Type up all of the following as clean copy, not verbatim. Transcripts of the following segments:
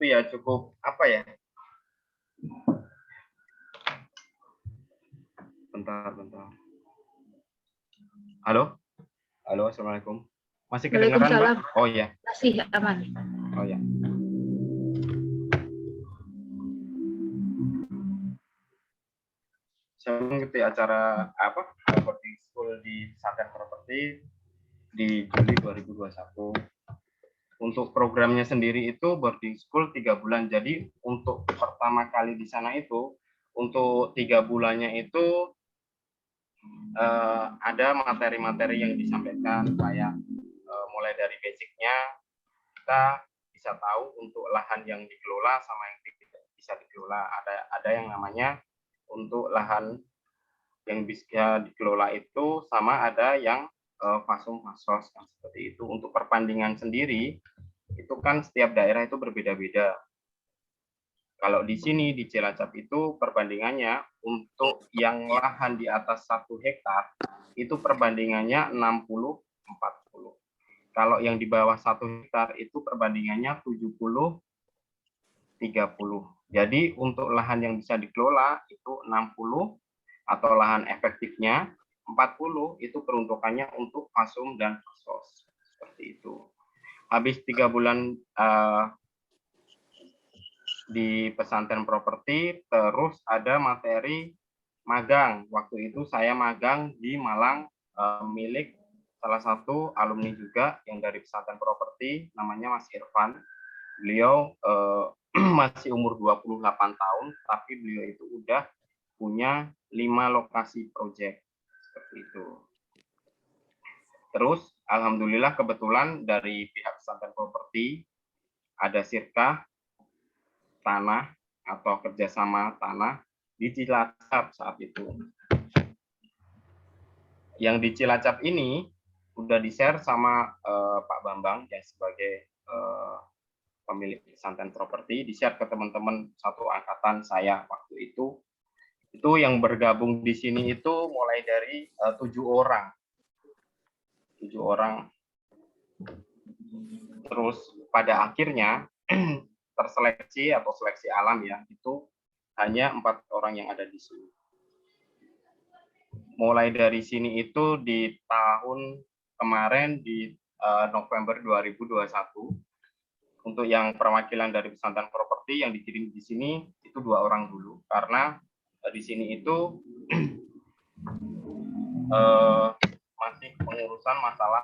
itu ya cukup apa ya? Bentar. Halo? Halo, Assalamualaikum. Masih kedengaran, Mbak? Oh iya. Masih aman. Oh ya. Saya mengikuti acara boarding school di Pesantren Properti di Juli 2021. Untuk programnya sendiri itu boarding school 3 bulan. Jadi untuk pertama kali di sana itu untuk 3 bulannya itu ada materi-materi yang disampaikan kayak mulai dari basicnya kita bisa tahu untuk lahan yang dikelola sama yang tidak bisa dikelola. Ada yang namanya untuk lahan yang bisa dikelola itu sama ada yang fasum-fasos seperti itu. Untuk perbandingan sendiri itu kan setiap daerah itu berbeda-beda. Kalau di sini di Cilacap itu perbandingannya untuk yang lahan di atas 1 hektar itu perbandingannya 60-40. Kalau yang di bawah 1 hektar itu perbandingannya 70-30. Jadi untuk lahan yang bisa dikelola itu 60 atau lahan efektifnya, 40 itu peruntukannya untuk fasum dan fasos. Seperti itu. Habis 3 bulan di pesantren properti, terus ada materi magang. Waktu itu saya magang di Malang milik salah satu alumni juga yang dari pesantren properti, namanya Mas Irfan. Beliau masih umur 28 tahun, tapi beliau itu udah punya 5 lokasi proyek seperti itu. Terus alhamdulillah kebetulan dari pihak pesantren properti ada sirkah tanah atau kerjasama tanah di Cilacap saat itu. Yang di Cilacap ini udah di-share sama Pak Bambang yang sebagai pemilik pesantren properti, di-share ke teman-teman satu angkatan saya waktu itu. Itu yang bergabung di sini itu mulai dari 7 orang. 7 orang. Terus pada akhirnya terseleksi atau seleksi alam ya, itu hanya 4 orang yang ada di sini. Mulai dari sini itu di tahun kemarin di November 2021, untuk yang perwakilan dari pesantren properti yang dikirim di sini itu 2 orang dulu, karena di sini itu masih pengurusan masalah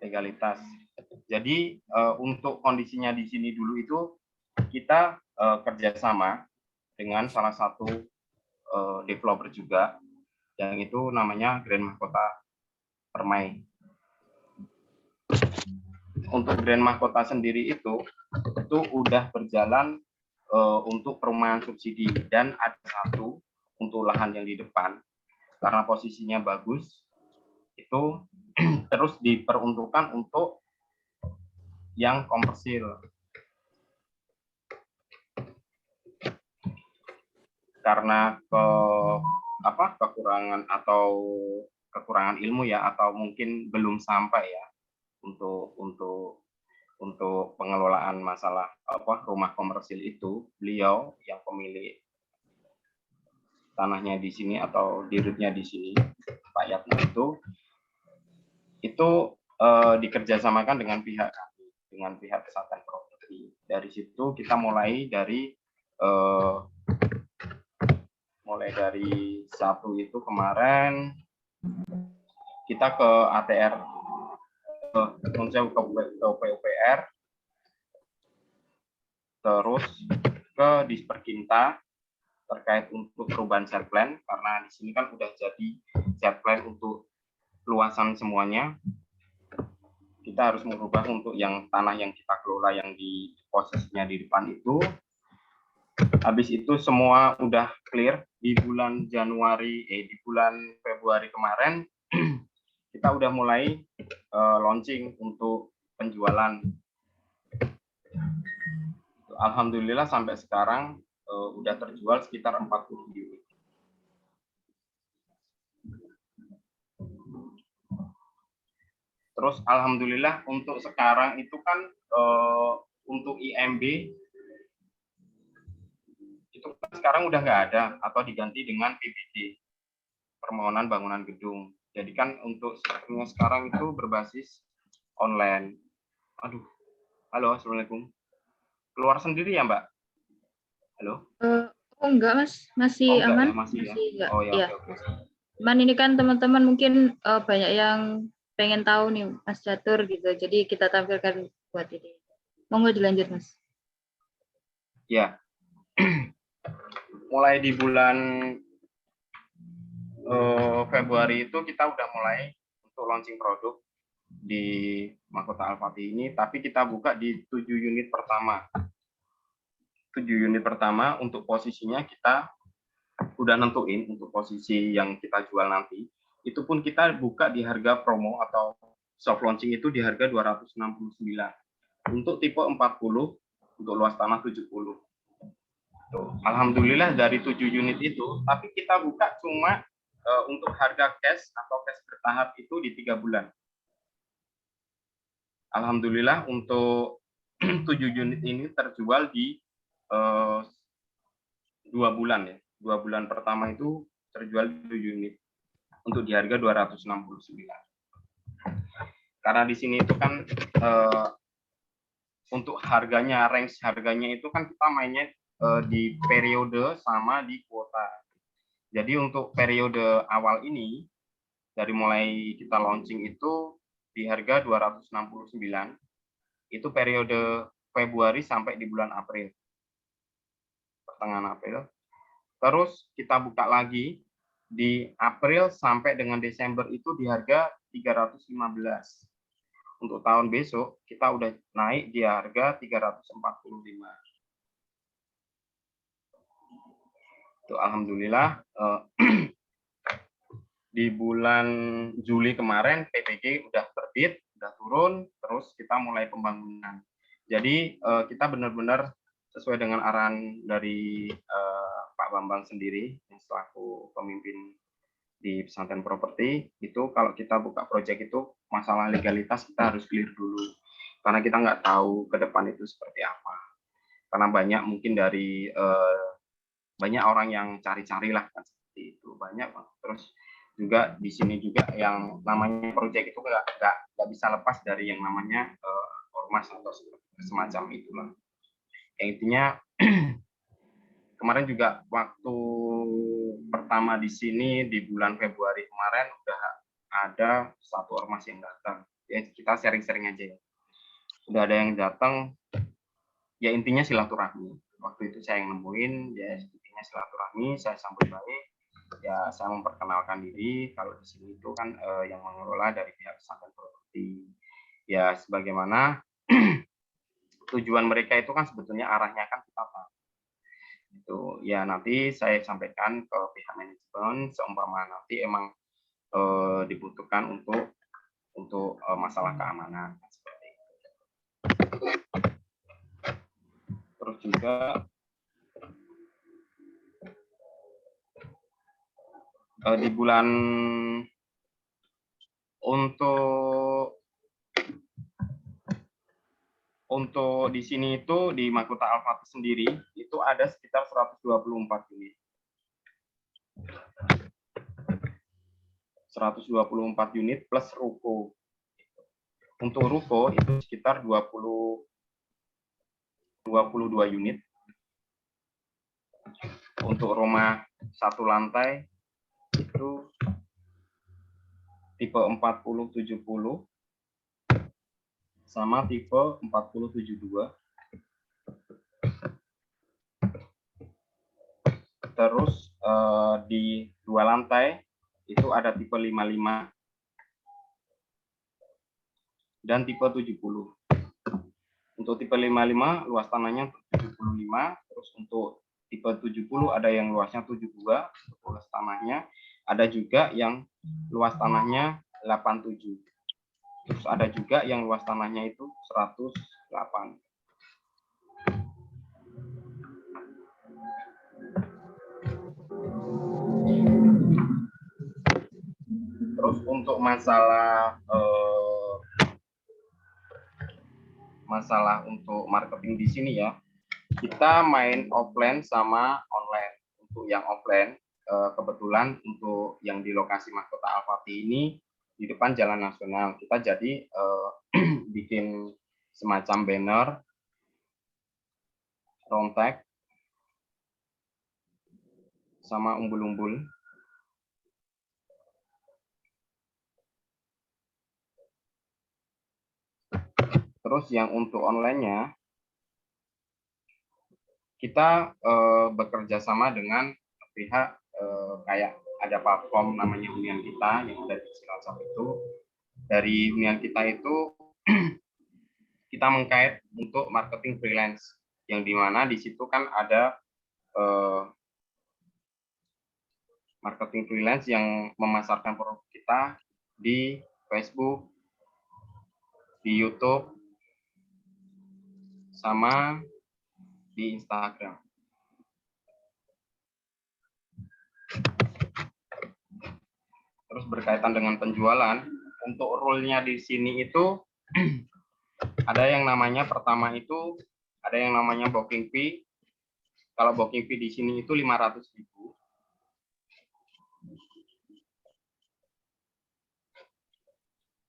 legalitas. Jadi untuk kondisinya di sini dulu itu kita kerjasama dengan salah satu developer juga, yang itu namanya Grand Mahkota Permai. Untuk Grand Mahkota sendiri itu udah berjalan untuk perumahan subsidi, dan ada satu untuk lahan yang di depan karena posisinya bagus itu terus diperuntukkan untuk yang komersil. Karena kekurangan ilmu ya, atau mungkin belum sampai ya untuk pengelolaan masalah rumah komersil itu, beliau yang pemilik tanahnya di sini atau dirutnya di sini, Pak Yatno itu dikerjasamakan dengan pihak pesantren properti. Dari situ kita mulai dari satu itu kemarin kita ke ATR, ke PUPR, terus ke Disperkinta terkait untuk perubahan share plan, karena di sini kan udah jadi share plan untuk luasan semuanya. Kita harus merubah untuk yang tanah yang kita kelola yang di posisinya di depan itu. Habis itu semua udah clear di bulan Februari kemarin kita udah mulai launching untuk penjualan. Alhamdulillah sampai sekarang udah terjual sekitar 40 unit. Terus alhamdulillah untuk sekarang itu kan untuk IMB itu kan sekarang udah nggak ada atau diganti dengan PBG, permohonan bangunan gedung. Jadi kan untuk sistemnya sekarang itu berbasis online. Aduh, halo, assalamualaikum. Keluar sendiri ya Mbak? Halo? Oh enggak Mas, Oh masih enggak ya, aman, masih ya. masih enggak. Oh ya, Ya. oke. Cuman ini kan teman-teman mungkin banyak yang pengen tahu nih Mas Catur gitu, jadi kita tampilkan buat ini. Monggo dilanjut Mas. Ya, mulai di bulan Februari itu kita udah mulai untuk launching produk di Mahkota Al-Fatih ini, tapi kita buka di 7 unit pertama. 7 unit pertama untuk posisinya kita udah nentuin untuk posisi yang kita jual nanti. Itu pun kita buka di harga promo atau soft launching itu di harga 269. Untuk tipe 40, untuk luas tanah 70. Tuh, alhamdulillah dari 7 unit itu, tapi kita buka cuma untuk harga cash atau cash bertahap itu di 3 bulan. Alhamdulillah untuk 7 unit ini terjual di 2 bulan ya. 2 bulan pertama itu terjual 7 unit untuk di harga 269. Karena di sini itu kan untuk harganya, range harganya itu kan kita mainnya di periode sama di kuota. Jadi untuk periode awal ini, dari mulai kita launching itu di harga 269, itu periode Februari sampai di bulan April, pertengahan April. Terus kita buka lagi di April sampai dengan Desember itu di harga 315. Untuk tahun besok kita udah naik di harga 345. Itu alhamdulillah di bulan Juli kemarin PPG udah terbit, udah turun, terus kita mulai pembangunan. Jadi kita benar-benar sesuai dengan arahan dari Pak Bambang sendiri yang selaku pemimpin di pesantren properti, itu kalau kita buka proyek itu masalah legalitas kita harus clear dulu karena kita nggak tahu ke depan itu seperti apa, karena banyak mungkin dari banyak orang yang cari-cari lah kan, seperti itu banyak. Terus juga di sini juga yang namanya proyek itu nggak bisa lepas dari yang namanya ormas atau semacam itulah. Yang intinya kemarin juga waktu pertama di sini di bulan Februari kemarin udah ada satu ormas yang datang. Ya kita sharing-sharing aja ya. Udah ada yang datang, ya intinya silaturahmi. Waktu itu saya yang nemuin, ya intinya silaturahmi, saya sambut baik. Ya saya memperkenalkan diri kalau di sini itu kan yang mengelola dari pihak pesantren properti. Ya sebagaimana tujuan mereka itu kan sebetulnya arahnya kan kita tahu. Itu ya nanti saya sampaikan ke pihak manajemen seumpama nanti emang dibutuhkan untuk masalah keamanan seperti itu. Terus juga di bulan untuk di sini itu di Mahkota Al-Fatih sendiri itu ada sekitar 124 unit. 124 unit plus ruko. Untuk ruko itu sekitar 22 unit. Untuk rumah satu lantai itu tipe 40-70 sama tipe 40-72. Terus di 2 lantai itu ada tipe 55 dan tipe 70. Untuk tipe 55 luas tanahnya 75, terus untuk tipe 70 ada yang luasnya 72 luas tanahnya, ada juga yang luas tanahnya 87. Terus ada juga yang luas tanahnya itu 108. Terus untuk masalah masalah untuk marketing di sini ya, kita main offline sama online. Untuk yang offline, kebetulan untuk yang di lokasi Mahkota Al-Fatih ini di depan Jalan Nasional, kita jadi bikin semacam banner, round tag, sama umbul-umbul. Terus yang untuk online-nya, kita bekerja sama dengan pihak kayak ada platform namanya Hunian Kita yang ada di Cilacap itu. Dari Hunian Kita itu kita mengkait untuk marketing freelance, yang dimana di situ kan ada marketing freelance yang memasarkan produk kita di Facebook, di YouTube, sama di Instagram. Terus berkaitan dengan penjualan, untuk rule-nya di sini itu ada yang namanya pertama itu ada yang namanya booking fee. Kalau booking fee di sini itu 500.000.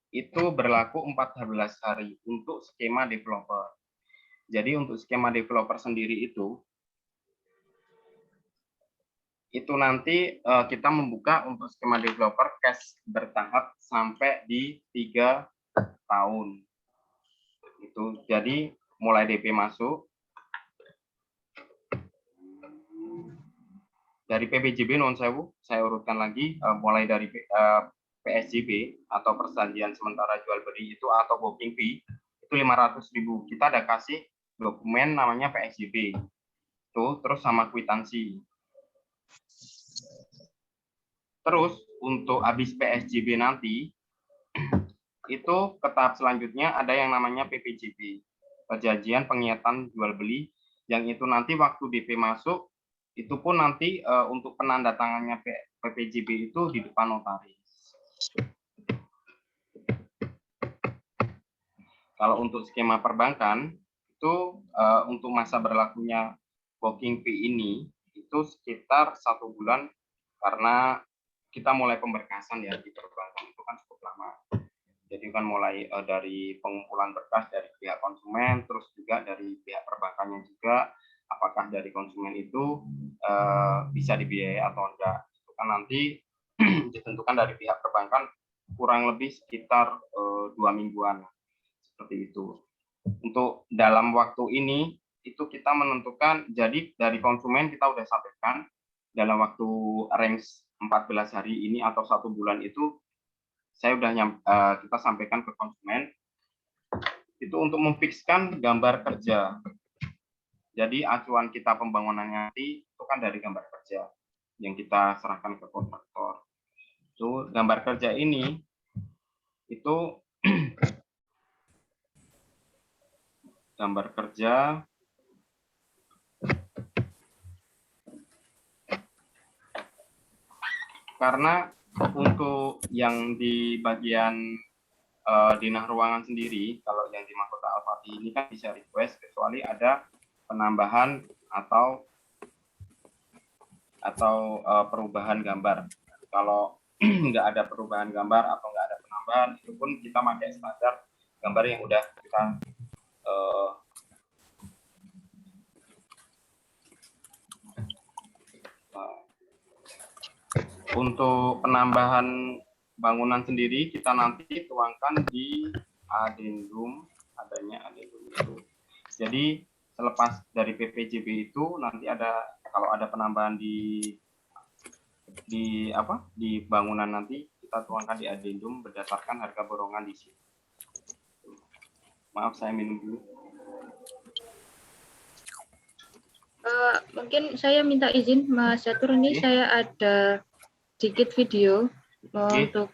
Itu berlaku 14 hari untuk skema developer. Jadi untuk skema developer sendiri itu nanti kita membuka untuk skema developer cash bertahap sampai di 3 tahun. Itu jadi mulai DP masuk dari PPJB non sewu, saya urutkan lagi mulai dari PSJB atau perjanjian sementara jual beli itu atau booking fee itu 500.000. Kita ada kasih dokumen namanya PSJB. Tuh, terus sama kwitansi. Terus untuk habis PSJB nanti itu ke tahap selanjutnya ada yang namanya PPJB, perjanjian pengiatan jual beli, yang itu nanti waktu DP masuk itu pun nanti untuk penandatangannya PPJB itu di depan notaris. Kalau untuk skema perbankan itu untuk masa berlakunya booking fee ini itu sekitar 1 bulan, karena kita mulai pemberkasan ya di perbankan itu kan cukup lama. Jadi kan mulai dari pengumpulan berkas dari pihak konsumen, terus juga dari pihak perbankannya juga, apakah dari konsumen itu bisa dibiayai atau enggak. Itu kan nanti ditentukan dari pihak perbankan kurang lebih sekitar 2 mingguan. Seperti itu. Untuk dalam waktu ini, itu kita menentukan, jadi dari konsumen kita udah sampaikan, dalam waktu range 14 hari ini atau 1 bulan itu, saya udah kita sampaikan ke konsumen itu untuk memfikskan gambar kerja. Jadi acuan kita pembangunannya nanti itu kan dari gambar kerja yang kita serahkan ke kontraktor. Itu gambar kerja ini itu gambar kerja karena untuk yang di bagian Dinah Ruangan sendiri, kalau yang di Mahkota Al-Fatih ini kan bisa request kecuali ada penambahan atau perubahan gambar. Kalau nggak ada perubahan gambar atau nggak ada penambahan, itu pun kita pakai standar gambar yang udah kita untuk penambahan bangunan sendiri kita nanti tuangkan di adendum, adanya adendum itu. Jadi selepas dari PPJB itu nanti ada, kalau ada penambahan di bangunan nanti kita tuangkan di adendum berdasarkan harga borongan di sini. Maaf, saya minum dulu. Mungkin saya minta izin Mas Catur, ini saya ada sedikit video untuk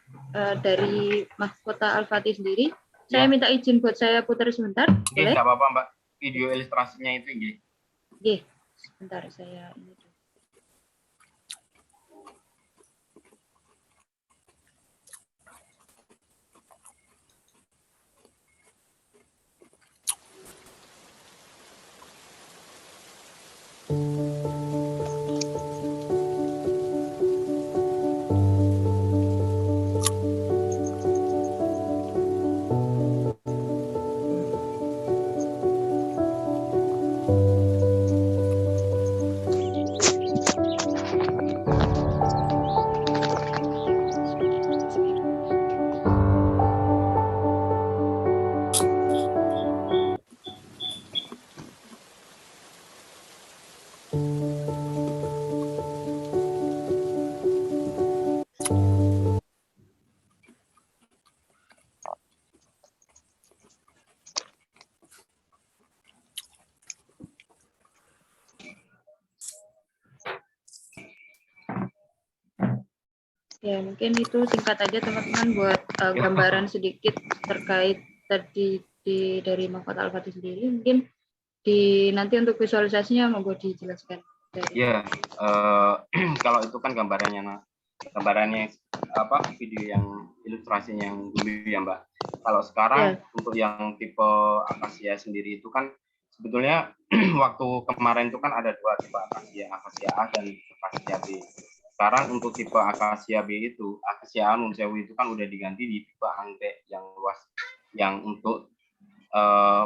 dari Mahkota Al-Fatih sendiri. Saya minta izin buat saya putar sebentar. Boleh? Tidak apa-apa Mbak. Video ilustrasinya itu nggih. Nggih. Sebentar saya ini. Ya, mungkin itu singkat aja teman-teman buat gambaran sedikit terkait tadi dari Mahkota Al-Fatih sendiri. Mungkin nanti untuk visualisasinya monggo dijelaskan. Ya, kalau itu kan gambarannya apa video yang ilustrasinya yang dulu ya Mbak. Kalau sekarang untuk yang tipe akasia sendiri itu kan sebetulnya waktu kemarin itu kan ada dua tipe akasia A dan akasia B. Sekarang untuk tipe akasia B itu, akasia A nun sewu itu kan udah diganti di tipe anggrek yang luas, yang untuk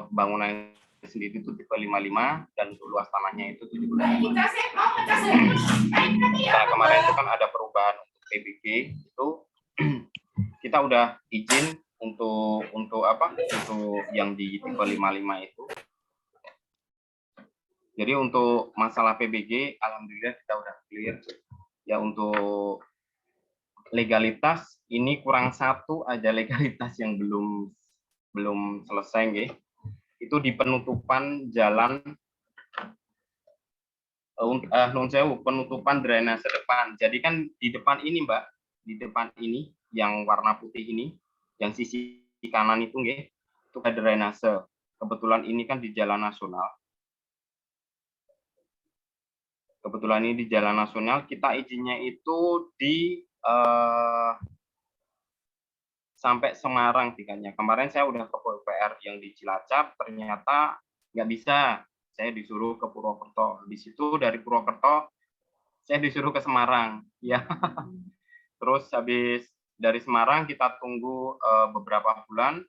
bangunan sendiri itu tipe 55 dan untuk luas tanahnya itu 75. Nah, kemarin itu kan ada perubahan untuk PBG itu kita udah izin untuk apa? Untuk yang di tipe 55 itu. Jadi untuk masalah PBG alhamdulillah kita udah clear. Ya untuk legalitas ini kurang satu aja legalitas yang belum selesai nggih. Itu di penutupan jalan penutupan drainase depan. Jadi kan di depan ini Mbak, di depan ini yang warna putih ini, yang sisi kanan itu nggih, itu ada drainase. Kebetulan ini kan di jalan nasional. Kebetulan ini di jalan nasional, kita izinnya itu di sampai Semarang tingkatnya. Kemarin saya udah ke PUPR yang di Cilacap, ternyata nggak bisa. Saya disuruh ke Purwokerto. Di situ dari Purwokerto saya disuruh ke Semarang. Ya. Terus habis dari Semarang kita tunggu beberapa bulan.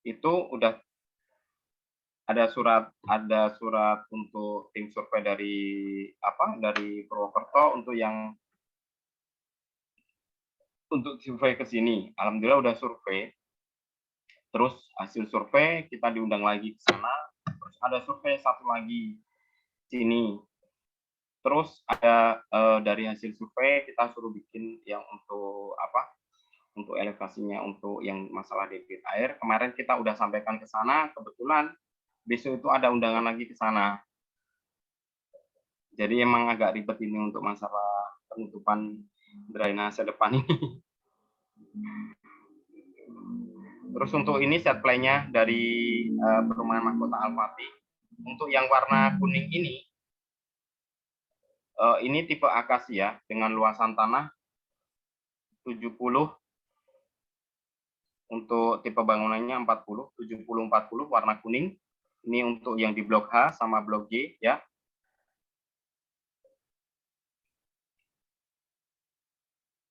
Itu udah ada surat untuk tim survei dari Purwokerto untuk survei ke sini. Alhamdulillah udah survei. Terus hasil survei kita diundang lagi ke sana. Terus ada survei satu lagi sini. Terus ada dari hasil survei kita suruh bikin yang untuk apa? Untuk elevasinya, untuk yang masalah debit air. Kemarin kita udah sampaikan ke sana. Kebetulan besok itu ada undangan lagi ke sana. Jadi emang agak ribet ini untuk masalah penutupan drainase depan ini. Terus untuk ini set play-nya dari perumahan Mahkota Al-Fatih. Untuk yang warna kuning ini tipe akasia dengan luasan tanah 70, untuk tipe bangunannya 40, 70-40 warna kuning. Ini untuk yang di blok H sama blok G ya.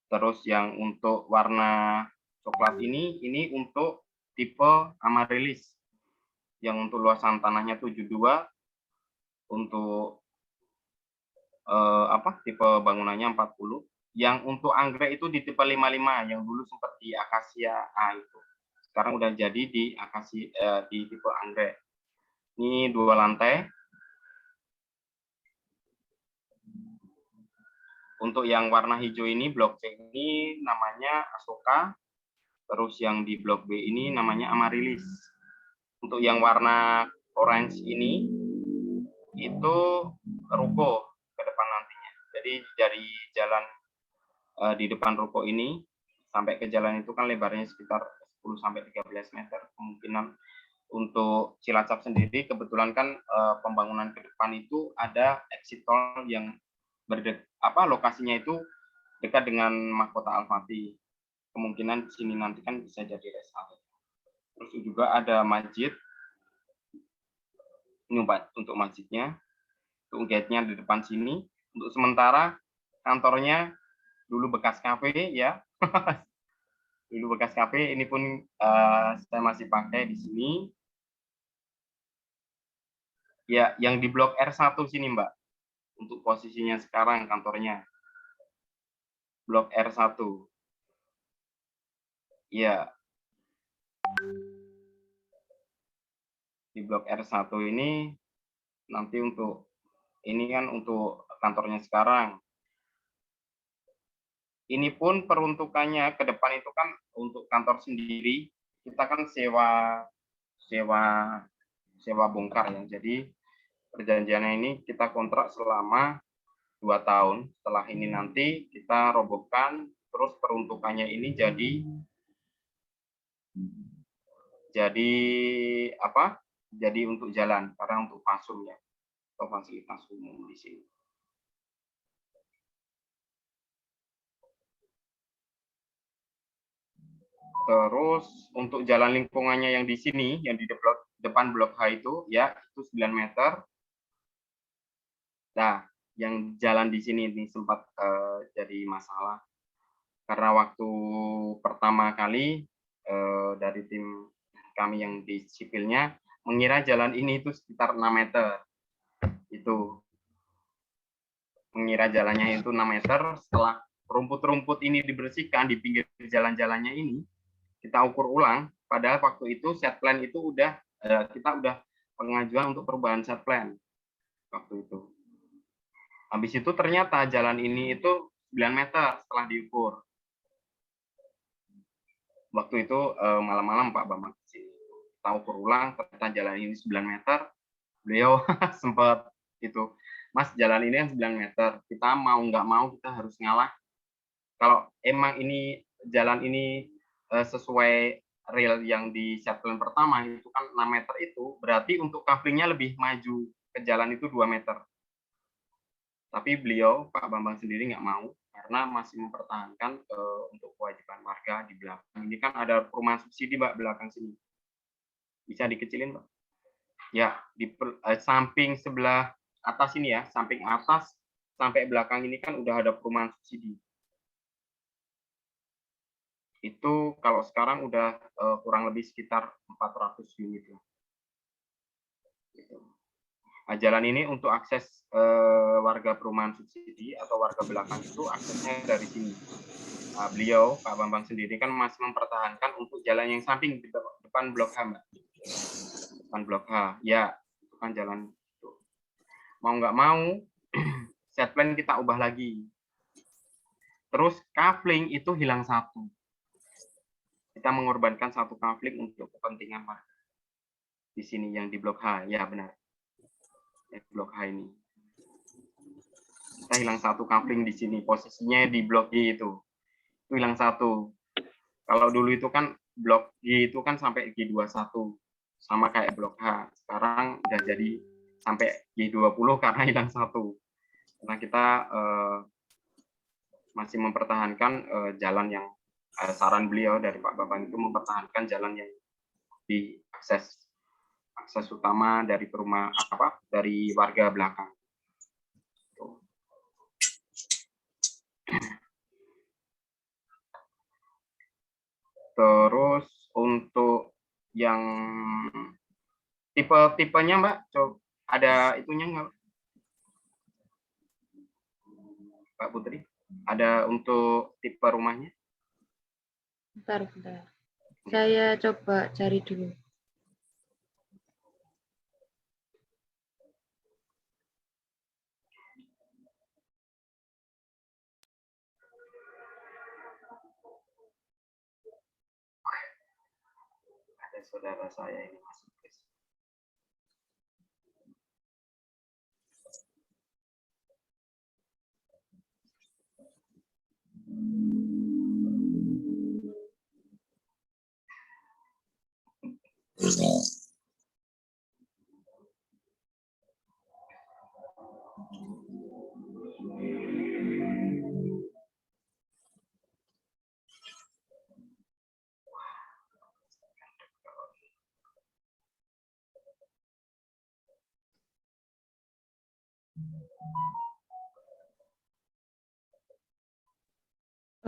Terus yang untuk warna coklat ini untuk tipe Amaryllis. Yang untuk luasan tanahnya 72, untuk tipe bangunannya 40. Yang untuk anggrek itu di tipe 55 yang dulu sempat di akasia A itu. Sekarang udah jadi di di tipe anggrek. Ini 2 lantai. Untuk yang warna hijau ini blok C ini namanya Asoka. Terus yang di blok B ini namanya Amaryllis. Untuk yang warna orange ini itu ruko ke depan nantinya. Jadi dari jalan di depan ruko ini sampai ke jalan itu kan lebarnya sekitar 10 sampai 13 meter. Kemungkinan untuk Cilacap sendiri kebetulan kan pembangunan ke depan itu ada exit tol yang lokasinya itu dekat dengan Mahkota Al-Fatih. Kemungkinan di sini nanti kan bisa jadi rest area. Terus juga ada masjid. Ini untuk masjidnya. Untuk gate-nya di depan sini. Untuk sementara kantornya dulu bekas kafe ya. Dulu bekas kafe, ini pun saya masih pakai di sini. Ya, yang di blok R1 sini, Mbak. Untuk posisinya sekarang kantornya. Blok R1. Ya. Di blok R1 ini nanti ini kan untuk kantornya sekarang. Ini pun peruntukannya ke depan itu kan untuk kantor sendiri, kita kan sewa bongkar ya. Jadi perjanjiannya ini kita kontrak selama 2 tahun. Setelah ini nanti kita robohkan, terus peruntukannya ini jadi apa? Jadi untuk jalan, karena untuk pasum ya, atau fasilitas umum di sini. Terus untuk jalan lingkungannya yang di sini, yang di depan blok H itu, ya itu 9 meter. Nah, yang jalan di sini ini sempat jadi masalah karena waktu pertama kali dari tim kami yang di sipilnya mengira jalan ini itu sekitar 6 meter. Itu mengira jalannya itu 6 meter. Setelah rumput-rumput ini dibersihkan di pinggir jalan-jalannya ini, kita ukur ulang. Padahal waktu itu set plan itu kita udah pengajuan untuk perubahan set plan waktu itu. Habis itu ternyata jalan ini itu 9 meter setelah diukur. Waktu itu malam-malam Pak Bambang kita ukur ulang, ternyata jalan ini 9 meter. Beliau sempat itu, Mas jalan ini yang 9 meter, kita mau nggak mau kita harus ngalah. Kalau emang ini jalan ini sesuai real yang di set plan pertama itu kan 6 meter itu, berarti untuk coveringnya lebih maju ke jalan itu 2 meter. Tapi beliau, Pak Bambang sendiri nggak mau, karena masih mempertahankan untuk kewajiban warga di belakang. Ini kan ada perumahan subsidi, Mbak, belakang sini. Bisa dikecilin, Mbak? Ya, di samping sebelah atas ini ya, samping atas sampai belakang ini kan udah ada perumahan subsidi. Itu kalau sekarang udah kurang lebih sekitar 400 unit lah. Gitu. Nah, jalan ini untuk akses warga perumahan subsidi atau warga belakang itu aksesnya dari sini. Nah, beliau, Pak Bambang sendiri kan masih mempertahankan untuk jalan yang samping di depan blok H, Mbak. Depan blok H, ya, itu kan jalan itu. Mau nggak mau, set plan kita ubah lagi. Terus kafling itu hilang satu. Kita mengorbankan satu kafling untuk kepentingan warga. Di sini yang di blok H, ya benar. Di blok H ini. Kita hilang satu kafling di sini, posisinya di blok G itu. Itu hilang satu. Kalau dulu itu kan blok G itu kan sampai G21 sama kayak blok H. Sekarang udah jadi sampai G20 karena hilang satu. Karena kita masih mempertahankan jalan yang saran beliau dari Pak Bambang itu mempertahankan jalan yang di akses utama dari perumahan dari warga belakang. Terus untuk yang tipe-tipenya Mbak, coba ada itunya nggak, Pak Putri? Ada untuk tipe rumahnya? Bentar. Saya coba cari dulu. Ada saudara saya ini masuk.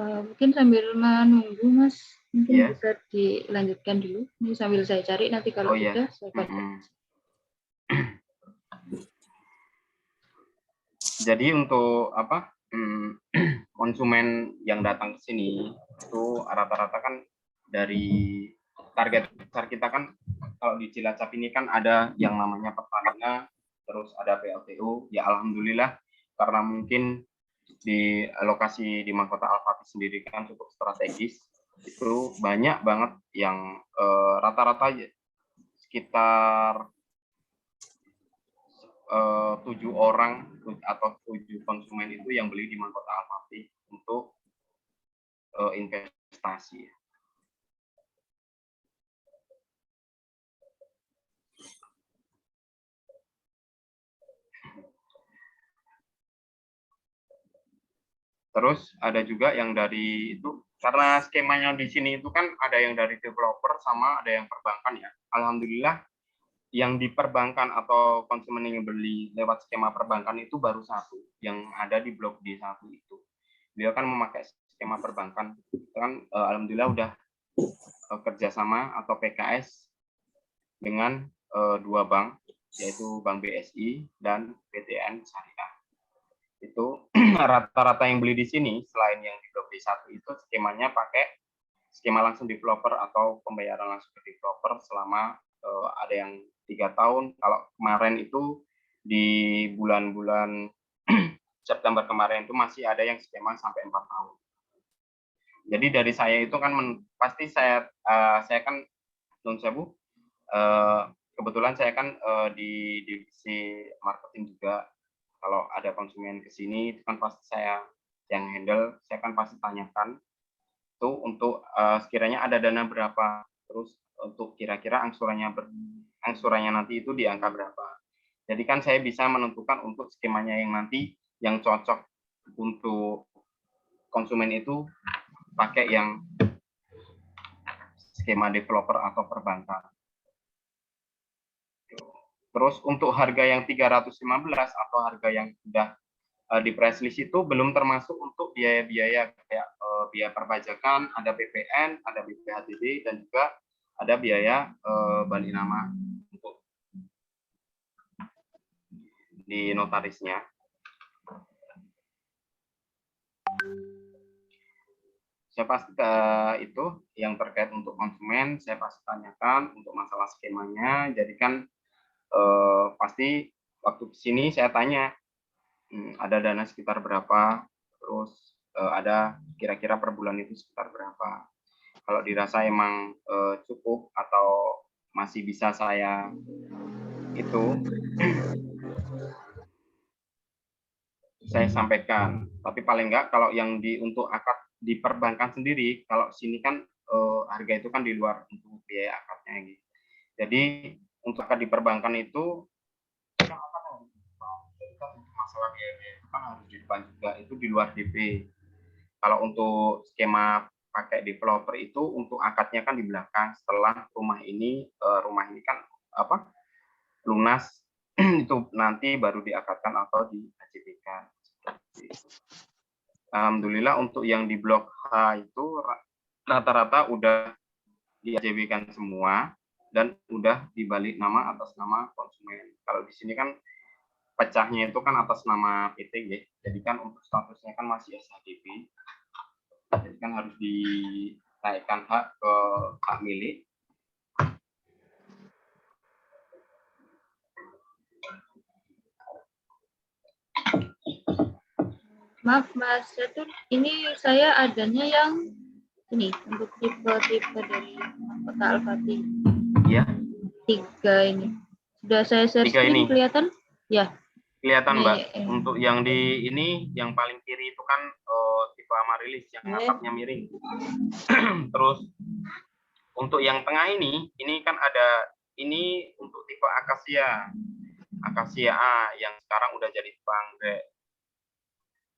Mungkin sambil menunggu Mas, mungkin Yeah. bisa dilanjutkan dulu. Ini sambil saya cari, nanti kalau sudah saya kontak. Jadi untuk konsumen yang datang ke sini itu rata-rata kan dari target besar kita kan kalau di Cilacap ini kan ada yang namanya Pertamina, terus ada PLTU. Ya alhamdulillah karena mungkin di lokasi di Mahkota Al-Fatih sendiri kan cukup strategis, itu banyak banget yang rata-rata sekitar 7 orang atau 7 konsumen itu yang beli di Mahkota Al-Fatih untuk investasi. Terus ada juga yang dari itu, karena skemanya di sini itu kan ada yang dari developer sama ada yang perbankan ya. Alhamdulillah yang di perbankan atau konsumen yang beli lewat skema perbankan itu baru satu yang ada di blok D1 itu. Dia kan memakai skema perbankan. Kan alhamdulillah udah kerjasama atau PKS dengan dua bank, yaitu Bank BSI dan BTN Syariah. Itu rata-rata yang beli di sini selain yang di blok D1 itu skemanya pakai skema langsung developer atau pembayaran langsung ke developer selama ada yang 3 tahun. Kalau kemarin itu di bulan-bulan September kemarin itu masih ada yang skema sampai 4 tahun. Jadi dari saya itu kan pasti saya kan non sewu kebetulan saya kan di divisi marketing juga. Kalau ada konsumen ke sini itu kan pasti saya yang handle, saya kan pasti tanyakan itu untuk sekiranya ada dana berapa, terus untuk kira-kira angsurannya nanti itu di angka berapa. Jadi kan saya bisa menentukan untuk skemanya yang nanti yang cocok untuk konsumen itu pakai yang skema developer atau perbankan. Terus untuk harga yang 315 atau harga yang sudah di press list itu belum termasuk untuk biaya-biaya kayak biaya perpajakan, ada PPN, ada BPHTB, dan juga ada biaya balik nama untuk di notarisnya. Saya pasti itu yang terkait untuk konsumen, saya pasti tanyakan untuk masalah skemanya. Jadi kan pasti waktu kesini saya tanya, ada dana sekitar berapa, terus ada kira-kira per bulan itu sekitar berapa. Kalau dirasa emang cukup atau masih bisa saya itu, saya sampaikan. Tapi paling enggak kalau yang untuk akad di perbankan sendiri, kalau sini kan harga itu kan di luar untuk biaya akadnya gitu. Jadi untuk akad di perbankan itu masalah biaya itu kan harus di depan juga, itu di luar DP. Kalau untuk skema pakai developer itu untuk akadnya kan di belakang, setelah rumah ini kan lunas itu nanti baru diakadkan atau di AJBK. Alhamdulillah untuk yang di blok H itu rata-rata udah di AJB-kan semua dan udah dibalik nama atas nama konsumen. Kalau di sini kan pecahnya itu kan atas nama PT ya. Jadi kan untuk statusnya kan masih SHDP. Jadi kan harus dinaikkan hak ke hak milik. Maaf Mas Catur, ini saya adanya yang ini untuk tipe-tipe dari Kota Al-Fatih. Iya. 3 ini. Sudah saya share screen, kelihatan? Ya. Kelihatan Mbak. Untuk yang di ini yang paling kiri itu kan tipe Amarilis yang atapnya miring. Terus untuk yang tengah ini kan ada ini untuk tipe Akasia A yang sekarang udah jadi tipe anggrek.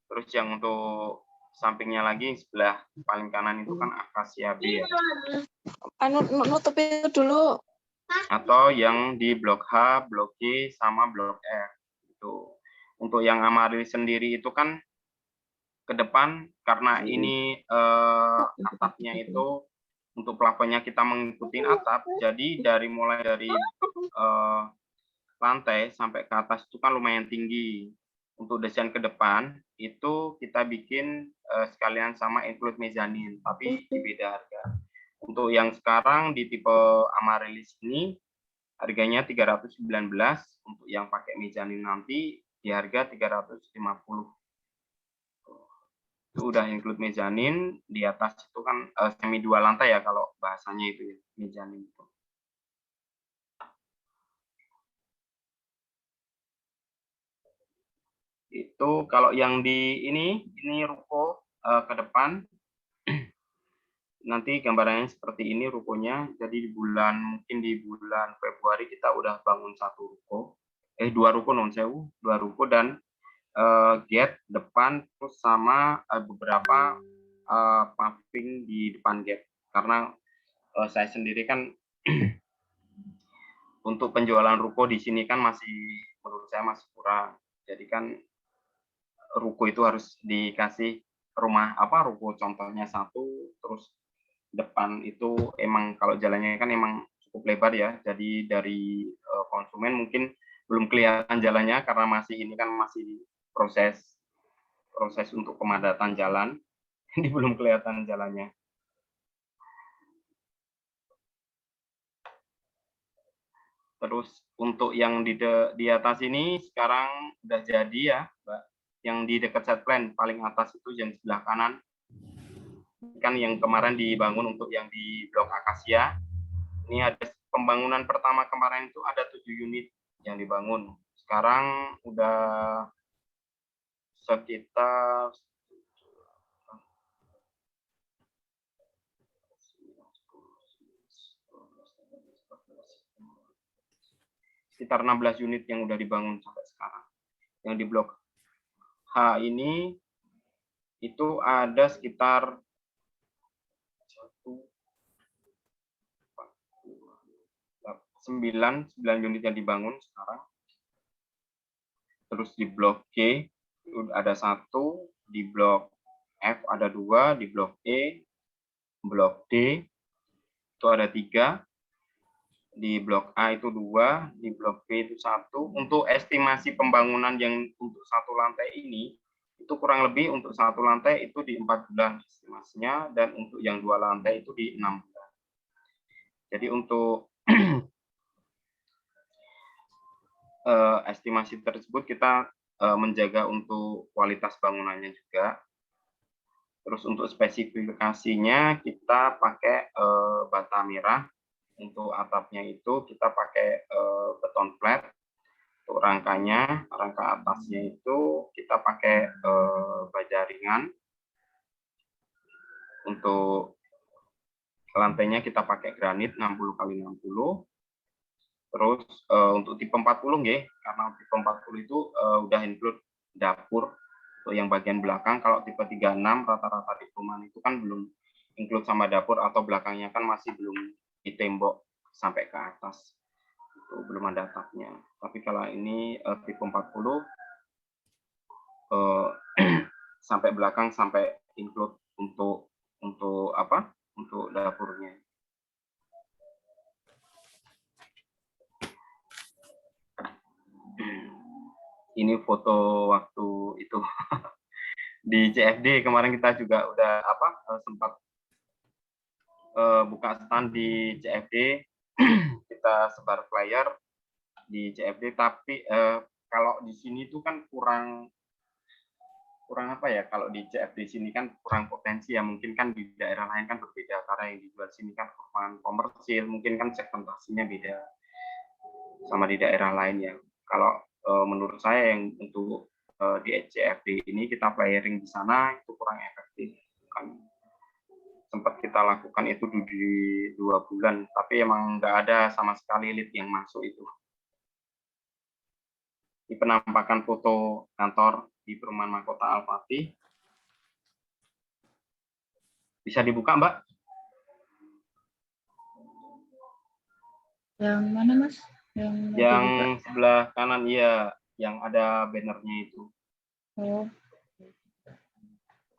Terus yang untuk sampingnya lagi sebelah paling kanan itu kan Akasia B ya. Nutup itu dulu. Atau yang di blok H, blok G sama blok R itu. Untuk yang Amarilis sendiri itu kan ke depan karena ini atapnya itu untuk plafonnya kita mengikuti atap, jadi mulai dari lantai sampai ke atas itu kan lumayan tinggi. Untuk desain ke depan itu kita bikin sekalian sama include mezanin, tapi di beda harga. Untuk yang sekarang di tipe Amarilis ini harganya 319, untuk yang pakai mezanin nanti di harga 350. Itu udah include mezanin, di atas itu kan semi 2 lantai ya kalau bahasanya itu ya, mezanin itu. Itu kalau yang di ini ruko ke depan nanti gambarannya seperti ini rukonya. Jadi mungkin di bulan Februari kita udah bangun dua ruko non sewu, dua ruko dan gate depan terus sama beberapa paving di depan gate. Karena saya sendiri kan untuk penjualan ruko di sini kan menurut saya masih kurang. Jadi kan ruko itu harus dikasih ruko contohnya satu, terus depan itu emang kalau jalannya kan emang cukup lebar ya. Jadi dari konsumen mungkin belum kelihatan jalannya karena ini kan masih proses untuk pemadatan jalan. Ini belum kelihatan jalannya. Terus untuk yang di atas ini sekarang udah jadi ya, Mbak. Yang di dekat set plan paling atas itu yang sebelah kanan. Kan yang kemarin dibangun untuk yang di Blok Akasia. Ini ada pembangunan pertama kemarin itu ada 7 unit yang dibangun. Sekarang udah sekitar sekitar 16 unit yang udah dibangun sampai sekarang. Yang di Blok H ini itu ada sekitar 9 unit yang dibangun sekarang. Terus di Blok G ada 1, di Blok F ada 2, di Blok E, Blok D itu ada 3, di Blok A itu 2, di Blok B itu 1. Untuk estimasi pembangunan yang untuk satu lantai ini, itu kurang lebih untuk satu lantai itu di 4 bulan estimasinya, dan untuk yang 2 lantai itu di 6 bulan. Jadi untuk estimasi tersebut kita menjaga untuk kualitas bangunannya juga. Terus untuk spesifikasinya kita pakai bata merah. Untuk atapnya itu kita pakai beton flat. Untuk rangka atasnya itu kita pakai baja ringan. Untuk lantainya kita pakai granit 60x60. Terus untuk tipe 40 nggih, karena tipe 40 itu udah include dapur untuk yang bagian belakang. Kalau tipe 36 rata-rata di perumahan itu kan belum include sama dapur, atau belakangnya kan masih belum ditembok sampai ke atas. Itu belum ada atapnya. Tapi kalau ini tipe 40 sampai belakang sampai include untuk dapurnya. Ini foto waktu itu di CFD kemarin. Kita juga udah sempat buka stand di CFD. Kita sebar flyer di CFD, tapi kalau di sini tuh kan kurang kalau di CFD sini kan kurang potensi ya. Mungkin kan di daerah lain kan berbeda, karena yang dijual sini kan perumahan komersil, mungkin kan segmentasinya beda sama di daerah lain ya. Kalau menurut saya yang untuk di CFD ini kita flyering di sana itu kurang efektif. Kan sempat kita lakukan itu di 2 bulan, tapi emang nggak ada sama sekali lead yang masuk itu. Di penampakan foto kantor di perumahan Mahkota Al-Fatih. Bisa dibuka, Mbak? Yang mana, Mas? Yang sebelah kanan, iya, yang ada bannernya itu. Oh.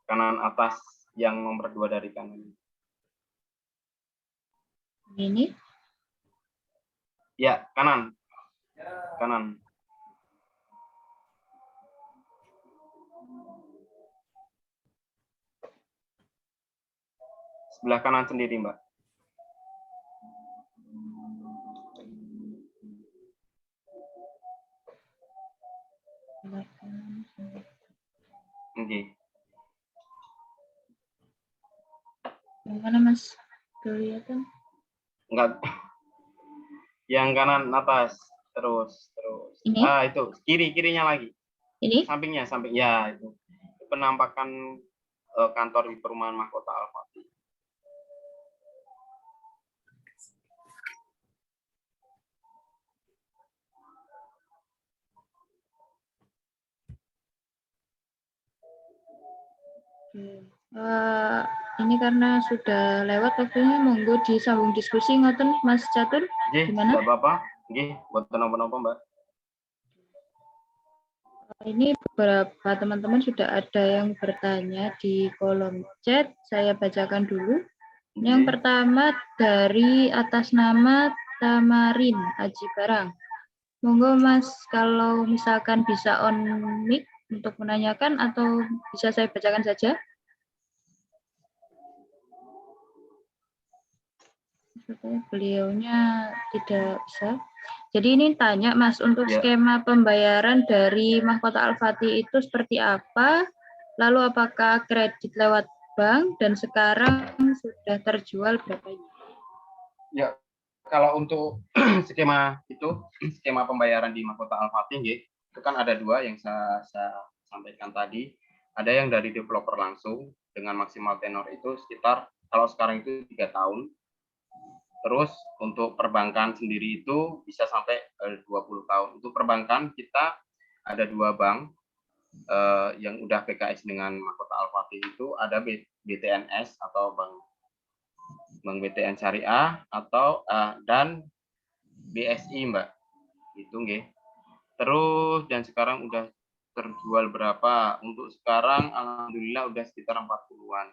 Kanan atas, yang nomor 2 dari kanan. Ini? Ya, kanan. Kanan. Sebelah kanan sendiri, Mbak. Oke. Yang mana, Mas? Kelihatan? Enggak. Yang kanan atas, terus. Ini? Itu kirinya lagi. Ini? Sampingnya, ya itu. Penampakan kantor di perumahan Mahkota Al-Fatih. Eh, ini karena sudah lewat waktunya, monggo disambung diskusi ngoten Mas Catur. Nggih, Gimana? tidak apa-apa. Nggih, boten napa-napa, Mbak. Ini beberapa teman-teman sudah ada yang bertanya di kolom chat. Saya bacakan dulu. Yang Nggih. pertama dari atas nama Tamarin Aji Barang. Monggo Mas, kalau misalkan bisa on mic untuk menanyakan atau bisa saya bacakan saja? Beliaunya tidak bisa. Jadi ini tanya Mas, untuk Ya. skema pembayaran dari Mahkota Al-Fatih itu seperti apa? Lalu apakah kredit lewat bank dan sekarang sudah terjual berapa ini? Ya, kalau untuk skema pembayaran di Mahkota Al-Fatih, itu kan ada dua yang saya sampaikan tadi. Ada yang dari developer langsung dengan maksimal tenor itu sekitar, kalau sekarang itu 3 tahun. Terus untuk perbankan sendiri itu bisa sampai 20 tahun. Untuk perbankan kita ada dua bank yang udah PKS dengan Mahkota Al-Fatih, itu ada BTNS atau Bank BTN Syariah atau dan BSI, Mbak. Itu nggih. Terus dan sekarang udah terjual berapa? Untuk sekarang alhamdulillah udah sekitar 40-an.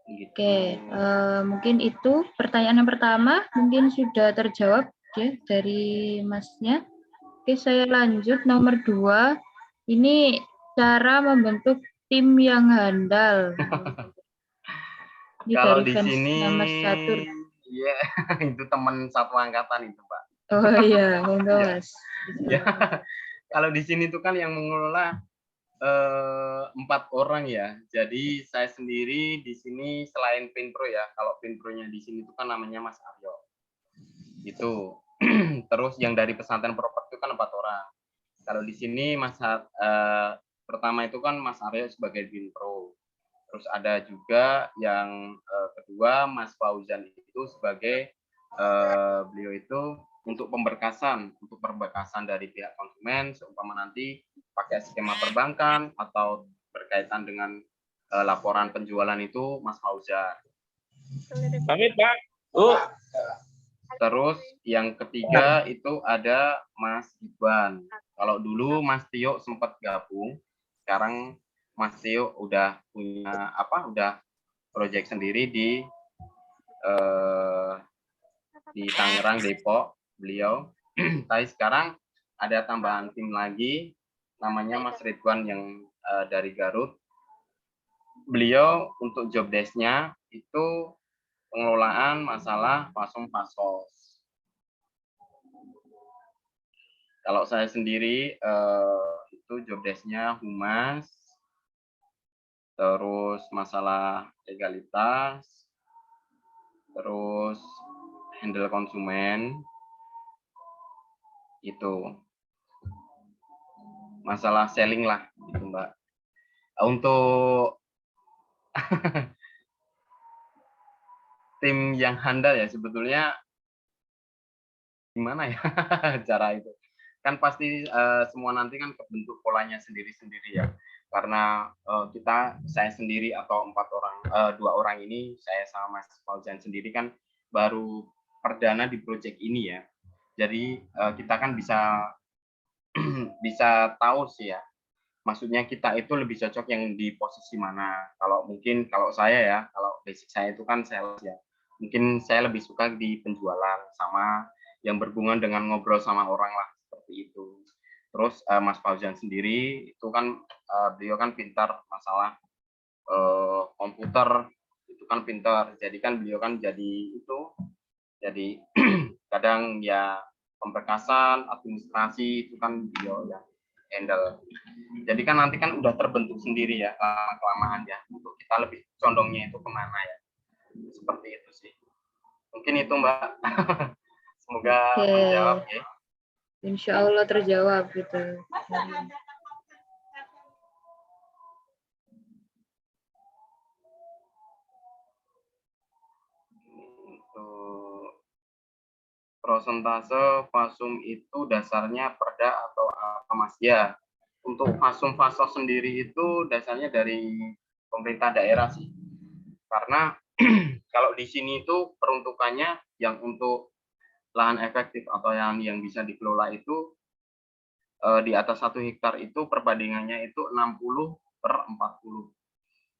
Gitu. Oke, mungkin itu pertanyaan yang pertama mungkin sudah terjawab ya dari Masnya. Oke, saya lanjut nomor 2. Ini cara membentuk tim yang handal. Ini Kalau dari di sini fansnya Mas Catur. ya itu teman satu angkatan itu, Pak. Oh iya, monggo Ya. Mas. Ya. Kalau di sini tuh kan yang mengelola 4 orang ya. Jadi saya sendiri di sini selain Pinpro ya. Kalau Pinpronya di sini tuh kan namanya Mas Aryo. Itu. Terus yang dari pesantren properti itu kan 4 orang. Kalau di sini pertama itu kan Mas Aryo sebagai Pinpro. Terus ada juga yang kedua Mas Fauzan itu sebagai beliau itu untuk pemberkasan dari pihak konsumen, seumpama nanti pakai skema perbankan atau berkaitan dengan laporan penjualan itu Mas Fauzan. Pamit, Pak. Terus yang ketiga itu ada Mas Iban. Kalau dulu Mas Tio sempat gabung, sekarang Mas Tio udah punya udah proyek sendiri di Tangerang, Depok beliau. Tapi sekarang ada tambahan tim lagi namanya Mas Ridwan yang dari Garut. Beliau untuk job desk-nya itu pengelolaan masalah pasos. Kalau saya sendiri itu job desk-nya humas, terus masalah legalitas, terus handle konsumen, itu masalah selling lah gitu, Mbak. Untuk tim yang handal ya sebetulnya gimana ya cara itu, kan pasti semua nanti kan kebentuk polanya sendiri-sendiri ya, karena saya sendiri atau 2 orang ini, saya sama Mas Fauzan sendiri kan baru perdana di proyek ini ya, jadi kita kan bisa bisa tahu sih ya, maksudnya kita itu lebih cocok yang di posisi mana. Kalau saya ya, kalau basic saya itu kan sales ya, mungkin saya lebih suka di penjualan sama yang berhubungan dengan ngobrol sama orang lah, seperti itu. Terus Mas Fauzan sendiri itu kan beliau kan pintar masalah komputer, itu kan pintar, jadi kan beliau kan jadi kadang ya pemberkasan, administrasi itu kan beliau yang handle. Jadi kan nanti kan udah terbentuk sendiri ya lama-kelamaan ya, untuk kita lebih condongnya itu kemana ya, seperti itu sih. Mungkin itu, Mbak. Semoga menjawab ya. Insya Allah terjawab gitu. Untuk prosentase fasum itu dasarnya perda atau apa, Mas? Ya, untuk fasum-fasos sendiri itu dasarnya dari pemerintah daerah sih. Karena kalau di sini itu peruntukannya yang untuk lahan efektif atau yang bisa dikelola itu di atas 1 hektar itu perbandingannya itu 60/40.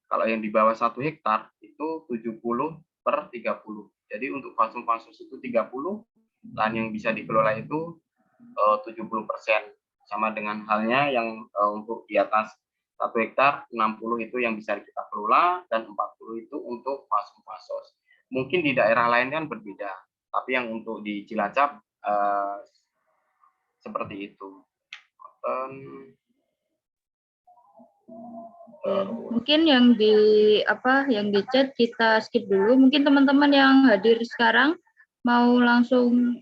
Kalau yang di bawah 1 hektar itu 70/30. Jadi untuk fasum-fasos itu 30, lahan yang bisa dikelola itu 70%. Sama dengan halnya yang untuk di atas 1 hektar, 60 itu yang bisa kita kelola dan 40 itu untuk fasum-fasos. Mungkin di daerah lain kan berbeda, tapi yang untuk di Cilacap seperti itu. Mungkin yang di chat kita skip dulu. Mungkin teman-teman yang hadir sekarang mau langsung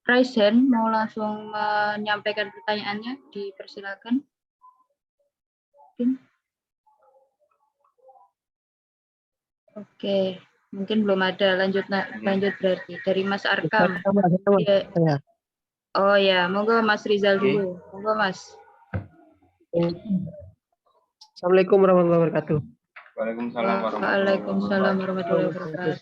raise hand, mau langsung menyampaikan pertanyaannya, dipersilakan. Oke, mungkin belum ada. Lanjut berarti dari Mas Arkam. Ya. Oh ya, monggo Mas Rizal dulu. Monggo Mas. Assalamualaikum warahmatullahi wabarakatuh. Waalaikumsalam warahmatullahi wabarakatuh.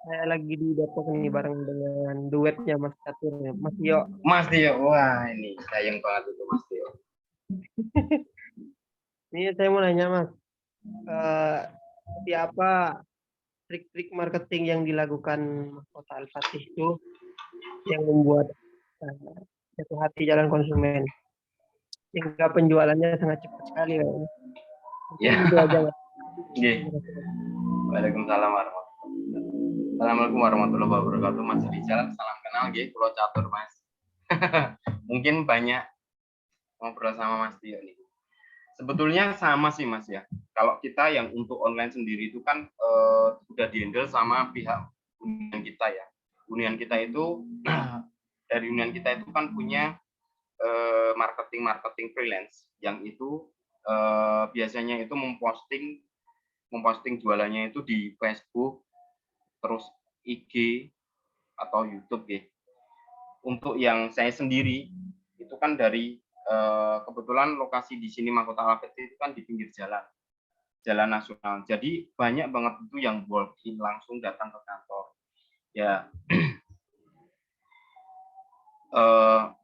Saya lagi di Depok ini bareng dengan duetnya Mas Catur, Mas Tio. Mas Tio, wah ini sayang banget itu Mas Tio. Ini saya mau nanya Mas, seperti apa trik-trik marketing yang dilakukan Mahkota Al-Fatih itu yang membuat jatuh hati jalan konsumen, sehingga penjualannya sangat cepat sekali. Ya. Itu aja Mas. Waalaikumsalam warahmatullahi wabarakatuh. Assalamualaikum warahmatullahi wabarakatuh. Mas Rizal, salam kenal nggih, kula Catur Mas. Mungkin banyak ngobrol sama Mas Tio nih. Sebetulnya sama sih Mas ya. Kalau kita yang untuk online sendiri itu kan sudah dihandle sama pihak union kita ya. Union kita itu dari union kita itu kan punya marketing freelance yang itu biasanya itu memposting jualannya itu di Facebook, terus IG atau YouTube ya. Untuk yang saya sendiri itu kan dari kebetulan lokasi di sini Mahkota Al-Fatih itu kan di pinggir jalan nasional. Jadi banyak banget itu yang walk-in langsung datang ke kantor. Ya.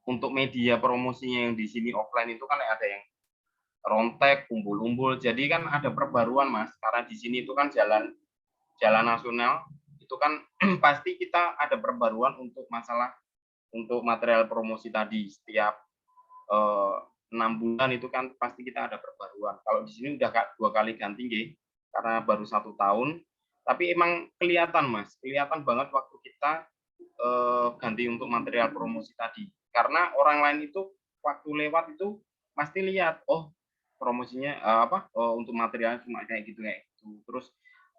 Untuk media promosinya yang di sini offline itu kan ada yang rontek, umbul-umbul. Jadi kan ada perbaruan Mas, karena di sini itu kan jalan nasional itu kan pasti kita ada perbaruan untuk masalah untuk material promosi tadi. Setiap 6 bulan itu kan pasti kita ada perbaruan. Kalau di sini udah 2 kali ganti nggih, karena baru 1 tahun. Tapi emang kelihatan Mas, kelihatan banget waktu kita ganti untuk material promosi tadi. Karena orang lain itu waktu lewat itu pasti lihat, oh promosinya untuk materialnya cuma kayak gitu. Terus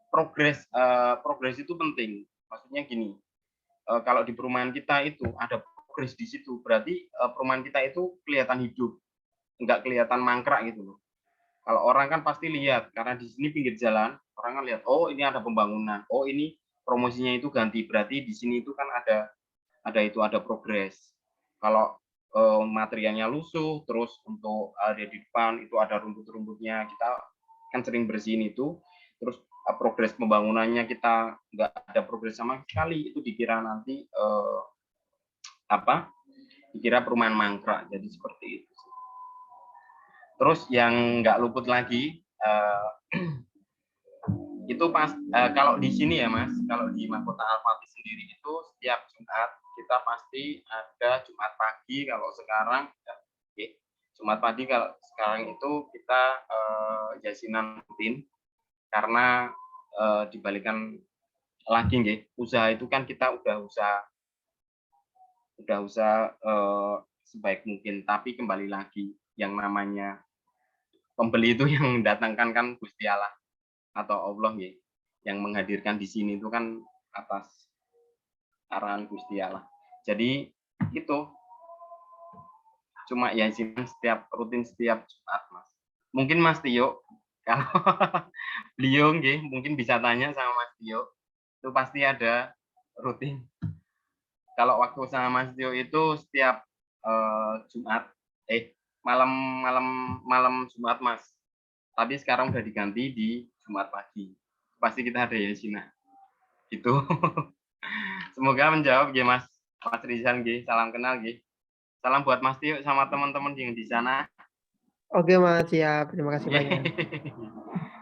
progres itu penting. Maksudnya gini, kalau di perumahan kita itu ada progres di situ, berarti perumahan kita itu kelihatan hidup, nggak kelihatan mangkrak gitu loh. Kalau orang kan pasti lihat, karena di sini pinggir jalan, orang kan lihat, oh ini ada pembangunan, oh ini promosinya itu ganti, berarti di sini itu kan ada progres. Kalau materialnya lusuh, terus untuk ada di depan itu ada rumput-rumputnya, kita kan sering bersihin itu, terus progres pembangunannya kita nggak ada progres sama sekali, itu dikira nanti dikira perumahan mangkrak, jadi seperti itu. Terus yang nggak luput lagi itu pas kalau di sini ya Mas, kalau di Mahkota Al-Fatih sendiri itu setiap Jumat kita pasti ada Jumat pagi. Kalau sekarang Jumat pagi kalau sekarang itu kita yasinan rutin, karena dibalikan lagi nggih, usaha itu kan kita udah usaha sebaik mungkin, tapi kembali lagi yang namanya pembeli itu yang mendatangkan kan Gusti Allah atau Allah ya, yang menghadirkan di sini itu kan atas arahan Gusti Allah. Jadi itu cuma ya rutin setiap Jumat Mas. Mungkin Mas Tio kalau beliau mungkin bisa tanya sama Mas Tio, itu pasti ada rutin. Kalau waktu sama Mas Tio itu setiap Jumat malam Jumat, Mas. Tapi sekarang udah diganti di Jumat pagi. Pasti kita ada ya Sina. Gitu. Semoga menjawab ya Mas Rizal nggih. Salam kenal nggih. Salam buat Mas Tio sama teman-teman yang di sana. Oke Mas, siap. Terima kasih banyak.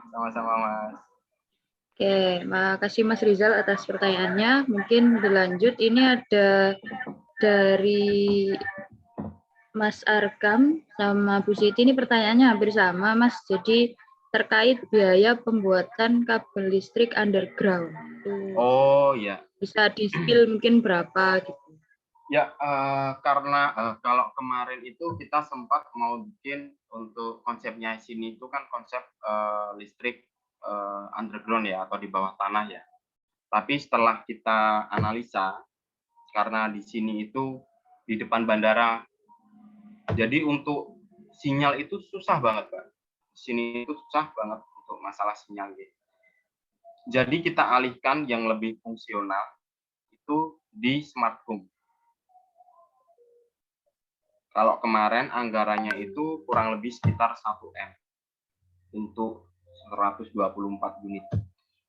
Sama-sama Mas. Oke, makasih Mas Rizal atas pertanyaannya. Mungkin dilanjut, ini ada dari Mas Arkam sama Bu Siti, ini pertanyaannya hampir sama Mas. Jadi terkait biaya pembuatan kabel listrik underground. Oh ya. Bisa di-spill mungkin berapa gitu. Ya, karena kalau kemarin itu kita sempat mau bikin untuk konsepnya sini itu kan konsep listrik underground ya, atau di bawah tanah ya. Tapi setelah kita analisa, karena di sini itu di depan bandara, jadi untuk sinyal itu susah banget, Pak. Di sini itu susah banget untuk masalah sinyal gitu. Jadi kita alihkan yang lebih fungsional itu di smart home. Kalau kemarin anggarannya itu kurang lebih sekitar 1 M untuk 124 unit.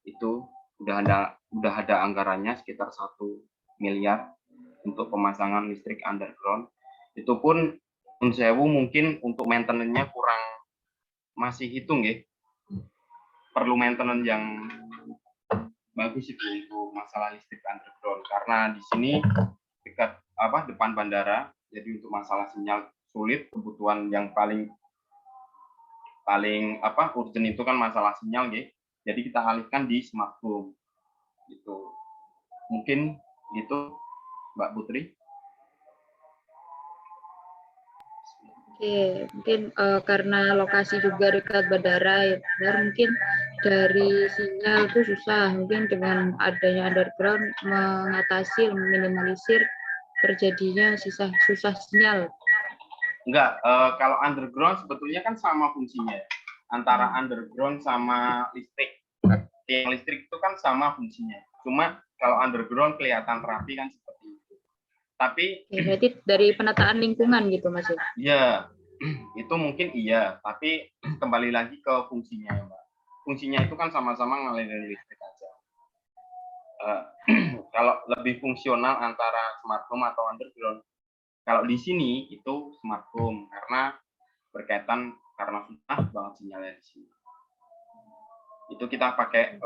Itu udah ada anggarannya sekitar 1 miliar untuk pemasangan listrik underground. Itu pun sewu mungkin untuk maintenance-nya kurang, masih hitung ya. Perlu maintenance yang bagus itu untuk masalah listrik underground, karena di sini dekat depan bandara, jadi untuk masalah sinyal sulit. Kebutuhan yang paling urgent itu kan masalah sinyal ya. Jadi kita alihkan di smart home gitu. Mungkin itu Mbak Putri. Oke, mungkin karena lokasi juga dekat bandara ya, benar, mungkin dari sinyal itu susah. Mungkin dengan adanya underground mengatasi, meminimalisir terjadinya susah sinyal. Enggak, kalau underground sebetulnya kan sama fungsinya. Antara underground sama listrik. Tiang listrik itu kan sama fungsinya. Cuma kalau underground kelihatan rapi kan seperti itu. Tapi berarti dari penataan lingkungan gitu Mas ya? Iya, itu mungkin iya. Tapi kembali lagi ke fungsinya ya Mbak. Fungsinya itu kan sama-sama ngalirin listrik aja. Kalau lebih fungsional antara smart home atau underground, kalau di sini itu smart home karena berkaitan, karena susah banget sinyalnya di sini. Itu kita pakai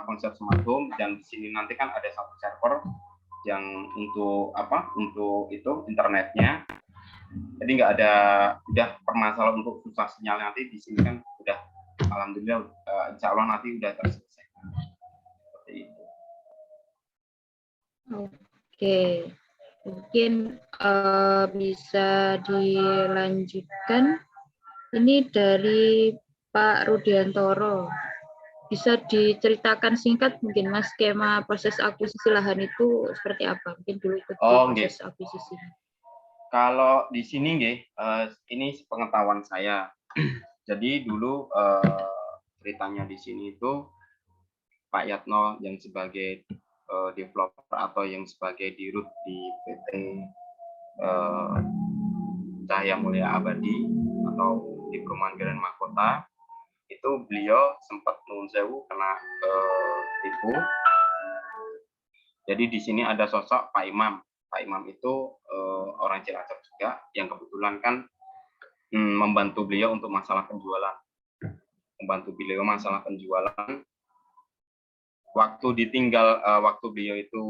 konsep smart home, dan di sini nanti kan ada satu server yang untuk itu internetnya. Jadi nggak ada udah permasalahan untuk susah sinyal nanti di sini kan udah alhamdulillah insya Allah nanti udah terselesaikan. Seperti itu. Oke. Mungkin bisa dilanjutkan. Ini dari Pak Rudiantoro. Bisa diceritakan singkat mungkin Mas, skema proses akuisisi lahan itu seperti apa? Mungkin dulu ikut proses akuisisi. Kalau di sini ini pengetahuan saya. Jadi dulu ceritanya di sini itu Pak Yatno yang sebagai developer atau yang sebagai dirut di PT Cahaya Mulia Abadi atau di Perumahan Grand Mahkota, itu beliau sempat nuwun sewu kena tipu. Jadi di sini ada sosok Pak Imam. Pak Imam itu orang Cilacap juga yang kebetulan kan membantu beliau untuk masalah penjualan. Waktu ditinggal, waktu beliau itu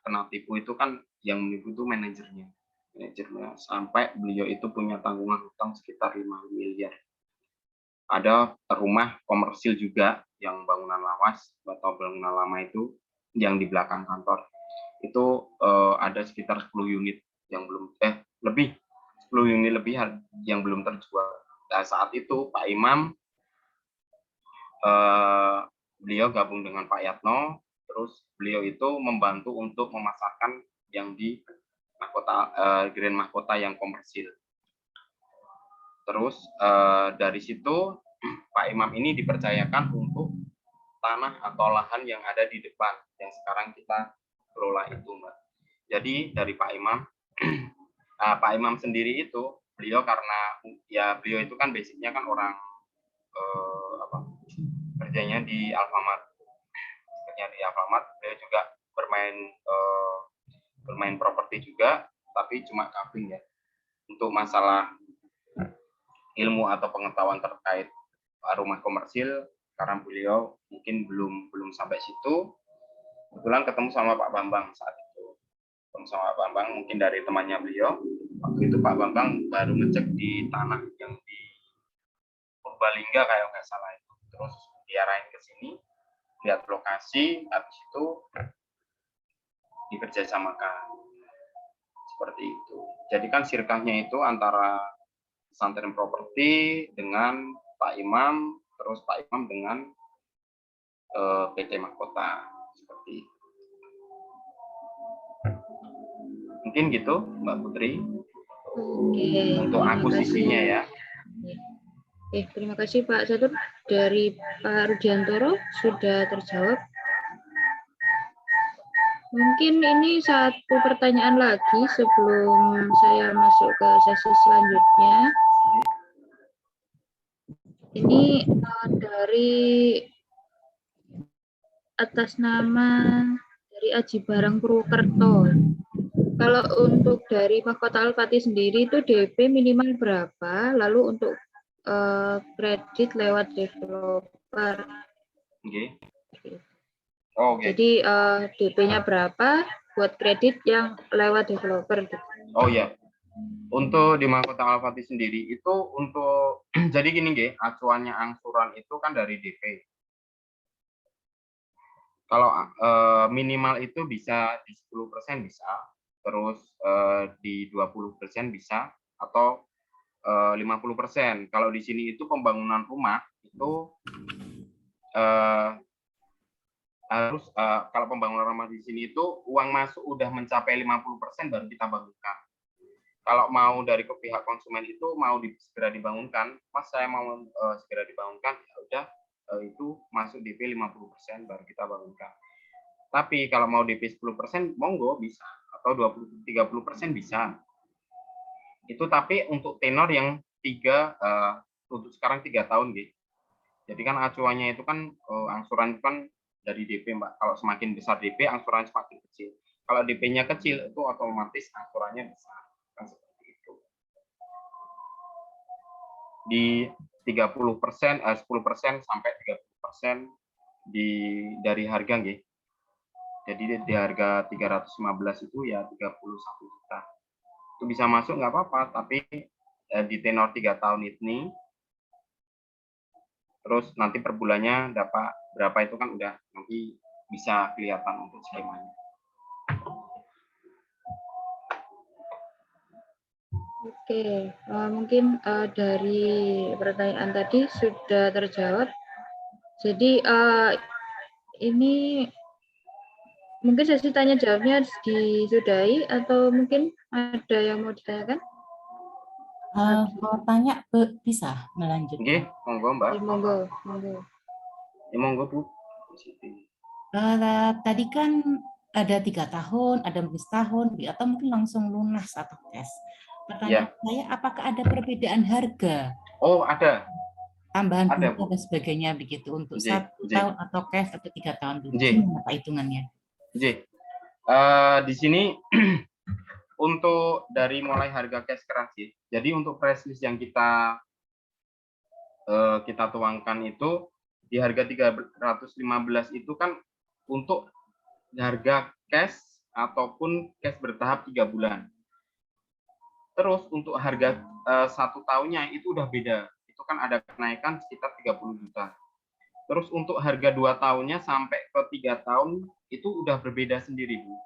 kena tipu itu kan yang menipu itu manajernya, sampai beliau itu punya tanggungan hutang sekitar 5 miliar. Ada rumah komersil juga yang bangunan lawas atau bangunan lama itu yang di belakang kantor itu ada sekitar 10 unit yang belum lebih 10 unit lebih yang belum terjual. Nah, saat itu Pak Imam beliau gabung dengan Pak Yatno, terus beliau itu membantu untuk memasarkan yang di Grand Mahkota yang komersil. Terus dari situ Pak Imam ini dipercayakan untuk tanah atau lahan yang ada di depan yang sekarang kita kelola itu, Mbak. Jadi dari Pak Imam, Pak Imam sendiri itu beliau karena ya beliau itu kan basicnya kan orang kerjanya di Alfamart. Kerjanya di Alfamart, beliau juga bermain properti juga, tapi cuma covering ya. Untuk masalah ilmu atau pengetahuan terkait rumah komersil, karena beliau mungkin belum sampai situ. Kebetulan ketemu sama Pak Bambang saat itu. Ketemu sama Pak Bambang mungkin dari temannya beliau. Waktu itu Pak Bambang baru ngecek di tanah yang di Purbalingga kayak nggak salah itu. Terus diarahin ke sini, lihat lokasi, habis itu dikerjasamakan. Seperti itu. Jadi kan sirkahnya itu antara pesantren properti dengan Pak Imam, terus Pak Imam dengan PT Mahkota. Seperti itu. Mungkin gitu, Mbak Putri. Oke, Untuk terima akuisisinya kasih. ya. Terima kasih Pak Catur. Dari Pak Rudiantoro sudah terjawab. Mungkin ini satu pertanyaan lagi sebelum saya masuk ke sesi selanjutnya. Ini dari atas nama dari Aji Barang Purwokerto. Kalau untuk dari Mahkota Al-Fatih sendiri itu DP minimal berapa? Lalu untuk kredit lewat developer. Oke. Oh, oke. Jadi DP-nya berapa buat kredit yang lewat developer? Oh ya. Untuk di Mahkota Al-Fatih sendiri itu untuk jadi gini nggih, acuannya angsuran itu kan dari DP. Kalau minimal itu bisa di 10% bisa, terus di 20% bisa, atau 50%. Kalau di sini itu pembangunan rumah itu harus kalau pembangunan rumah di sini itu uang masuk udah mencapai 50% baru kita bangunkan. Kalau mau dari ke pihak konsumen itu mau segera dibangunkan, Mas saya mau segera dibangunkan, ya udah itu masuk DP 50% baru kita bangunkan. Tapi kalau mau DP 10% monggo bisa, atau 20-30% bisa. Itu tapi untuk tenor yang untuk sekarang 3 tahun gitu. Jadi kan acuannya itu kan angsuran itu kan dari DP Mbak. Kalau semakin besar DP angsurannya semakin kecil. Kalau DP-nya kecil itu otomatis angsurannya besar. Kan seperti itu. Di 30%, 10% sampai 30% dari harga nggih. Jadi di harga 315 itu ya 31 juta. Itu bisa masuk nggak apa-apa, tapi di tenor 3 tahun ini, terus nanti per bulannya dapat berapa itu kan udah nanti bisa kelihatan untuk skemanya. Oke, mungkin dari pertanyaan tadi sudah terjawab. Jadi ini mungkin sesi tanya jawabnya disudahi atau mungkin ada yang mau ditanyakan? Mau tanya bisa melanjutkan? Oke, monggo Mbak. Monggo. Ya, monggo Bu. Tadi kan ada 3 tahun, ada 15 tahun, atau mungkin langsung lunas atau cash. Pertanyaan saya, apakah ada perbedaan harga? Oh, ada. Tambahan bunga dan sebagainya begitu untuk 1 tahun atau cash atau 3 tahun begitu. Apa hitungannya? Di sini untuk dari mulai harga cash keras ya. Jadi untuk price list yang kita tuangkan itu di harga 315 itu kan untuk harga cash ataupun cash bertahap 3 bulan. Terus untuk harga 1 tahunnya itu udah beda. Itu kan ada kenaikan sekitar 30 juta. Terus untuk harga 2 tahunnya sampai ke 3 tahun itu udah berbeda sendiri, Bu.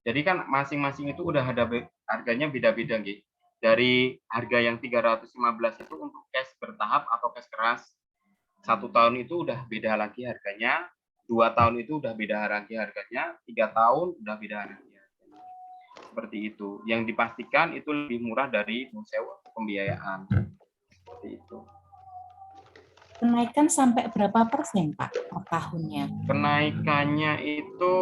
Jadi kan masing-masing itu udah ada harganya beda-beda, gitu. Dari harga yang 315 itu untuk cash bertahap atau cash keras. 1 tahun itu udah beda lagi harganya, 2 tahun itu udah beda lagi harganya, 3 tahun udah beda harganya. Seperti itu. Yang dipastikan itu lebih murah dari sewa pembiayaan. Seperti itu. Kenaikan sampai berapa persen, Pak, per tahunnya? Kenaikannya itu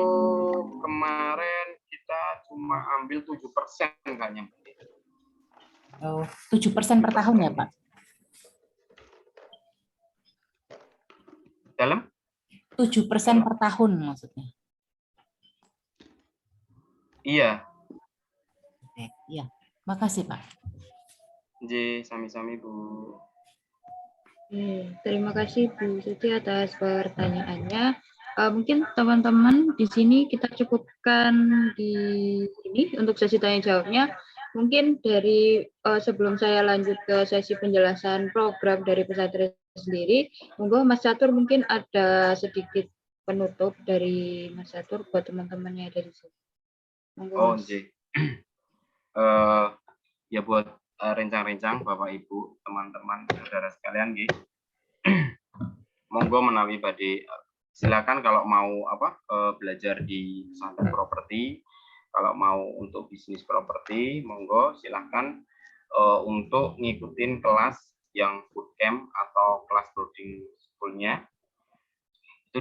kemarin kita cuma ambil 7% kayaknya. Oh, 7% per tahun ya, Pak? Dalam 7% per tahun maksudnya. iya, Oke, iya. Makasih, Pak. J sami-sami Bu. Terima kasih Bu Suci atas pertanyaannya. Mungkin teman-teman di sini kita cukupkan di ini untuk sesi tanya jawabnya. Mungkin dari sebelum saya lanjut ke sesi penjelasan program dari pesantren sendiri, monggo Mas Catur mungkin ada sedikit penutup dari Mas Catur buat teman-temannya dari sini. Monggo, Oh, Mas. J. Ya buat rencang-rencang Bapak Ibu, teman-teman, saudara sekalian, G. Monggo menawi badhe silakan kalau mau belajar di pesantren properti, kalau mau untuk bisnis properti, monggo silakan untuk ngikutin kelas yang bootcamp atau kelas boarding school-nya itu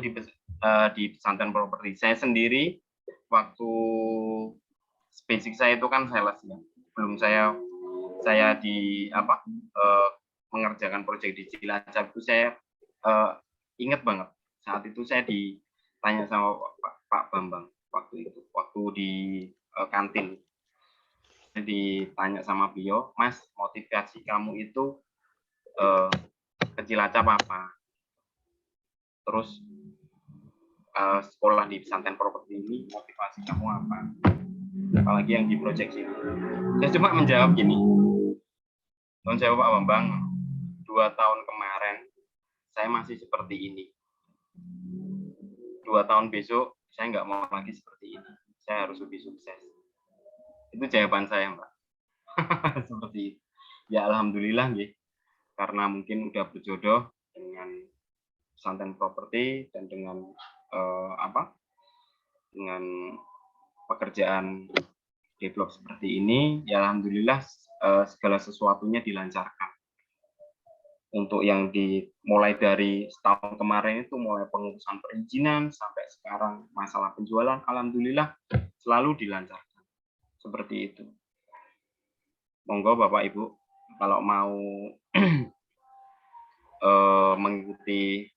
di pesantren properti. Saya sendiri waktu basic saya itu kan sales ya. Belum saya mengerjakan proyek di Cilacap itu saya ingat banget saat itu saya ditanya sama Pak Bambang waktu di kantin. Saya ditanya sama beliau, Mas, motivasi kamu itu ke Cilacap apa? Terus sekolah di pesantren properti ini motivasi kamu apa? Apalagi yang di proyek ini. Saya cuma menjawab gini. Tahun saya Pak Bambang, 2 tahun kemarin saya masih seperti ini. 2 tahun besok saya nggak mau lagi seperti ini. Saya harus lebih sukses. Itu jawaban saya, Mbak. Seperti itu. Ya alhamdulillah nggih. Karena mungkin udah berjodoh dengan pesantren properti dan dengan dengan pekerjaan develop seperti ini, ya alhamdulillah segala sesuatunya dilancarkan. Untuk yang dimulai dari setahun kemarin itu mulai pengurusan perizinan sampai sekarang masalah penjualan, alhamdulillah selalu dilancarkan. Seperti itu. Monggo Bapak Ibu, kalau mau mengikuti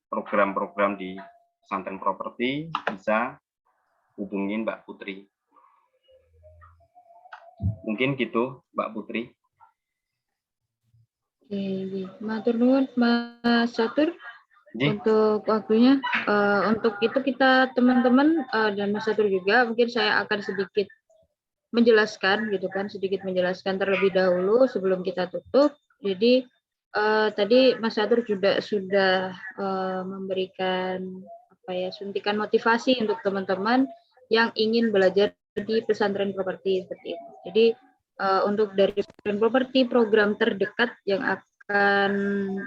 program-program di pesantren properti bisa hubungin Mbak Putri. Mungkin gitu Mbak Putri. Oke, matur nuwun Mas Catur untuk waktunya. Untuk itu kita teman-teman dan Mas Catur juga mungkin saya akan sedikit menjelaskan gitu kan, sedikit menjelaskan terlebih dahulu sebelum kita tutup. Jadi tadi Mas Catur juga sudah memberikan suntikan motivasi untuk teman-teman yang ingin belajar di pesantren properti seperti itu. Jadi untuk dari pesantren properti program terdekat yang akan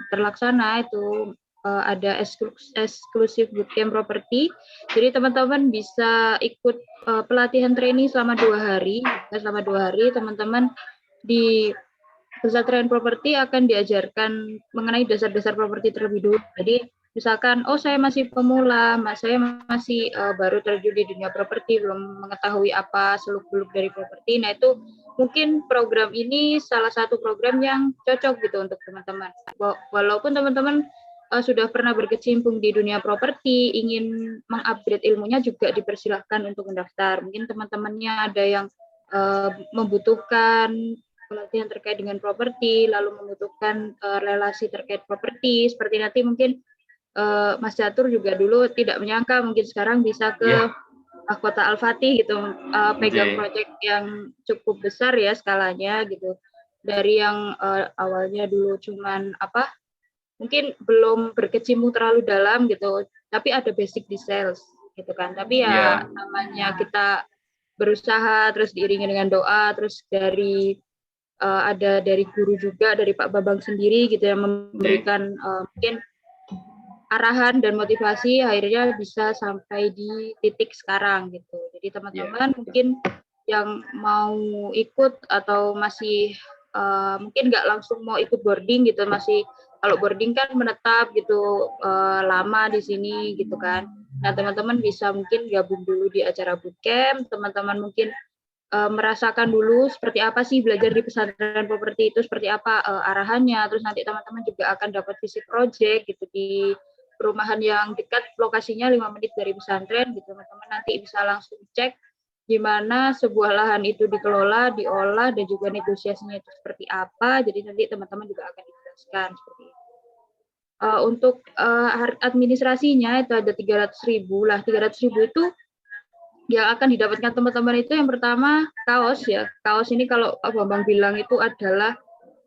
terlaksana itu ada eksklusif bootcamp properti. Jadi teman-teman bisa ikut pelatihan training selama 2 hari. Selama 2 hari teman-teman di pesantren properti akan diajarkan mengenai dasar-dasar properti terlebih dulu. Jadi misalkan, saya masih pemula, saya masih baru terjun di dunia properti, belum mengetahui apa seluk-beluk dari properti. Nah itu mungkin program ini salah satu program yang cocok gitu untuk teman-teman. Walaupun teman-teman sudah pernah berkecimpung di dunia properti, ingin mengupgrade ilmunya juga dipersilahkan untuk mendaftar. Mungkin teman-temannya ada yang membutuhkan pelatihan terkait dengan properti, lalu membutuhkan relasi terkait properti, seperti nanti mungkin Mas Catur juga dulu tidak menyangka mungkin sekarang bisa ke Mahkota Al-Fatih gitu, pegang proyek yang cukup besar ya skalanya gitu. Dari yang awalnya dulu cuman mungkin belum berkecimpung terlalu dalam gitu, tapi ada basic di sales gitu kan. Tapi ya namanya kita berusaha terus diiringi dengan doa, terus dari ada dari guru juga, dari Pak Bambang sendiri gitu yang memberikan mungkin arahan dan motivasi, akhirnya bisa sampai di titik sekarang gitu. Jadi teman-teman mungkin yang mau ikut atau masih mungkin nggak langsung mau ikut boarding gitu, masih kalau boarding kan menetap gitu lama di sini gitu kan. Nah teman-teman bisa mungkin gabung dulu di acara bootcamp, teman-teman mungkin merasakan dulu seperti apa sih belajar di pesantren properti itu, seperti apa arahannya, terus nanti teman-teman juga akan dapat visit project gitu di perumahan yang dekat, lokasinya 5 menit dari pesantren gitu, teman-teman nanti bisa langsung cek gimana sebuah lahan itu dikelola, diolah, dan juga negosiasinya itu seperti apa, jadi nanti teman-teman juga akan dijelaskan seperti itu. Untuk administrasinya itu ada 300.000 lah, 300.000 itu yang akan didapatkan teman-teman itu yang pertama kaos ya. Kaos ini kalau Pak Bambang bilang itu adalah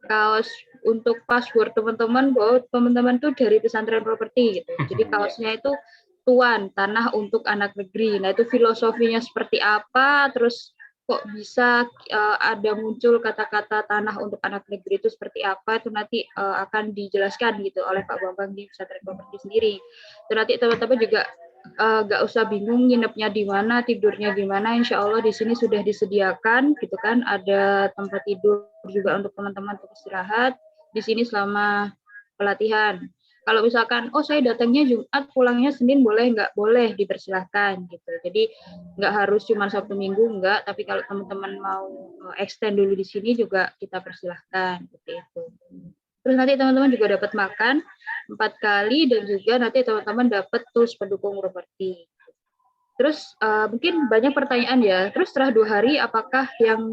kaos untuk password teman-teman bahwa teman-teman itu dari pesantren properti gitu. Jadi kaosnya itu tuan tanah untuk anak negeri. Nah itu filosofinya seperti apa, terus kok bisa ada muncul kata-kata tanah untuk anak negeri itu seperti apa, itu nanti akan dijelaskan gitu oleh Pak Bambang di pesantren properti sendiri. Terus nanti teman-teman juga nggak usah bingung nginepnya di mana, tidurnya gimana, insya Allah di sini sudah disediakan gitu kan, ada tempat tidur juga untuk teman-teman untuk istirahat di sini selama pelatihan. Kalau misalkan, oh saya datangnya Jumat, pulangnya Senin, boleh nggak? Boleh, dipersilahkan gitu. Jadi nggak harus cuma Sabtu Minggu, nggak, tapi kalau teman-teman mau extend dulu di sini juga kita persilahkan seperti itu. Terus nanti teman-teman juga dapat makan 4 kali dan juga nanti teman-teman dapat tools pendukung properti. Terus mungkin banyak pertanyaan ya. Terus setelah 2 hari apakah yang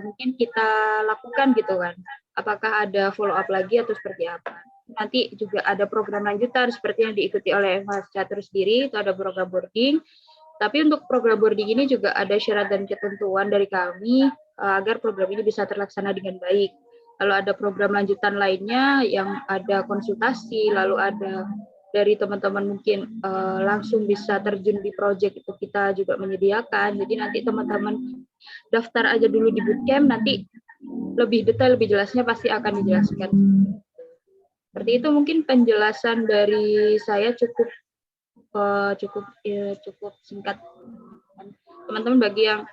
mungkin kita lakukan gitu kan? Apakah ada follow up lagi atau seperti apa? Nanti juga ada program lanjutan seperti yang diikuti oleh Mas Catur sendiri, itu ada program boarding. Tapi untuk program boarding ini juga ada syarat dan ketentuan dari kami agar program ini bisa terlaksana dengan baik. Kalau ada program lanjutan lainnya yang ada konsultasi, lalu ada dari teman-teman mungkin langsung bisa terjun di proyek itu kita juga menyediakan. Jadi nanti teman-teman daftar aja dulu di bootcamp, nanti lebih detail, lebih jelasnya pasti akan dijelaskan. Seperti itu mungkin penjelasan dari saya cukup singkat. Teman-teman bagi yang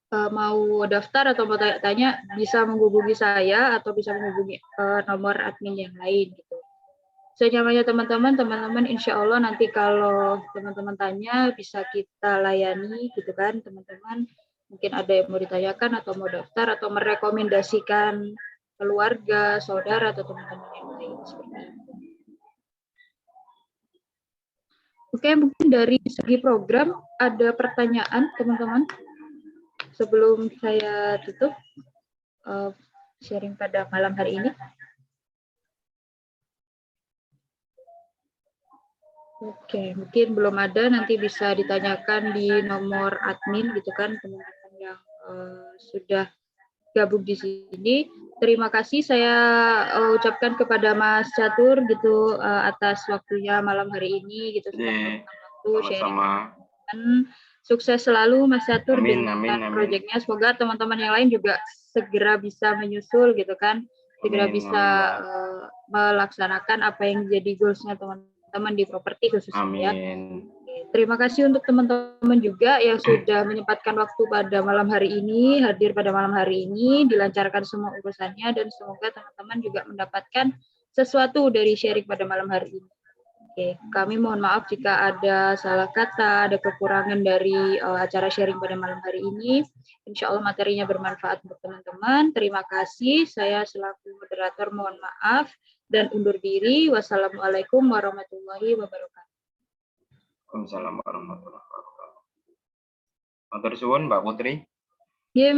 mau daftar atau mau tanya-tanya bisa menghubungi saya atau bisa menghubungi nomor admin yang lain gitu. Senyamannya teman-teman insya Allah nanti kalau teman-teman tanya bisa kita layani gitu kan teman-teman. Mungkin ada yang mau ditanyakan atau mau daftar atau merekomendasikan keluarga, saudara atau teman-teman yang lain seperti itu. Oke, mungkin dari segi program ada pertanyaan teman-teman? Sebelum saya tutup sharing pada malam hari ini. Oke, mungkin belum ada, nanti bisa ditanyakan di nomor admin gitu kan, teman-teman yang sudah gabung di sini. Terima kasih saya ucapkan kepada Mas Catur gitu atas waktunya malam hari ini gitu. Sama-sama. Sukses selalu Mas Catur dengan proyeknya. Semoga teman-teman yang lain juga segera bisa menyusul gitu kan, segera bisa melaksanakan apa yang jadi goalsnya teman-teman di properti khususnya ya. Terima kasih untuk teman-teman juga yang sudah menyempatkan waktu pada malam hari ini, hadir pada malam hari ini, dilancarkan semua urusannya dan semoga teman-teman juga mendapatkan sesuatu dari sharing pada malam hari ini. Oke, kami mohon maaf jika ada salah kata, ada kekurangan dari acara sharing pada malam hari ini. Insya Allah materinya bermanfaat untuk teman-teman. Terima kasih. Saya selaku moderator mohon maaf dan undur diri. Wassalamualaikum warahmatullahi wabarakatuh. Waalaikumsalam warahmatullahi wabarakatuh. Matur suwun Mbak Putri. Ya,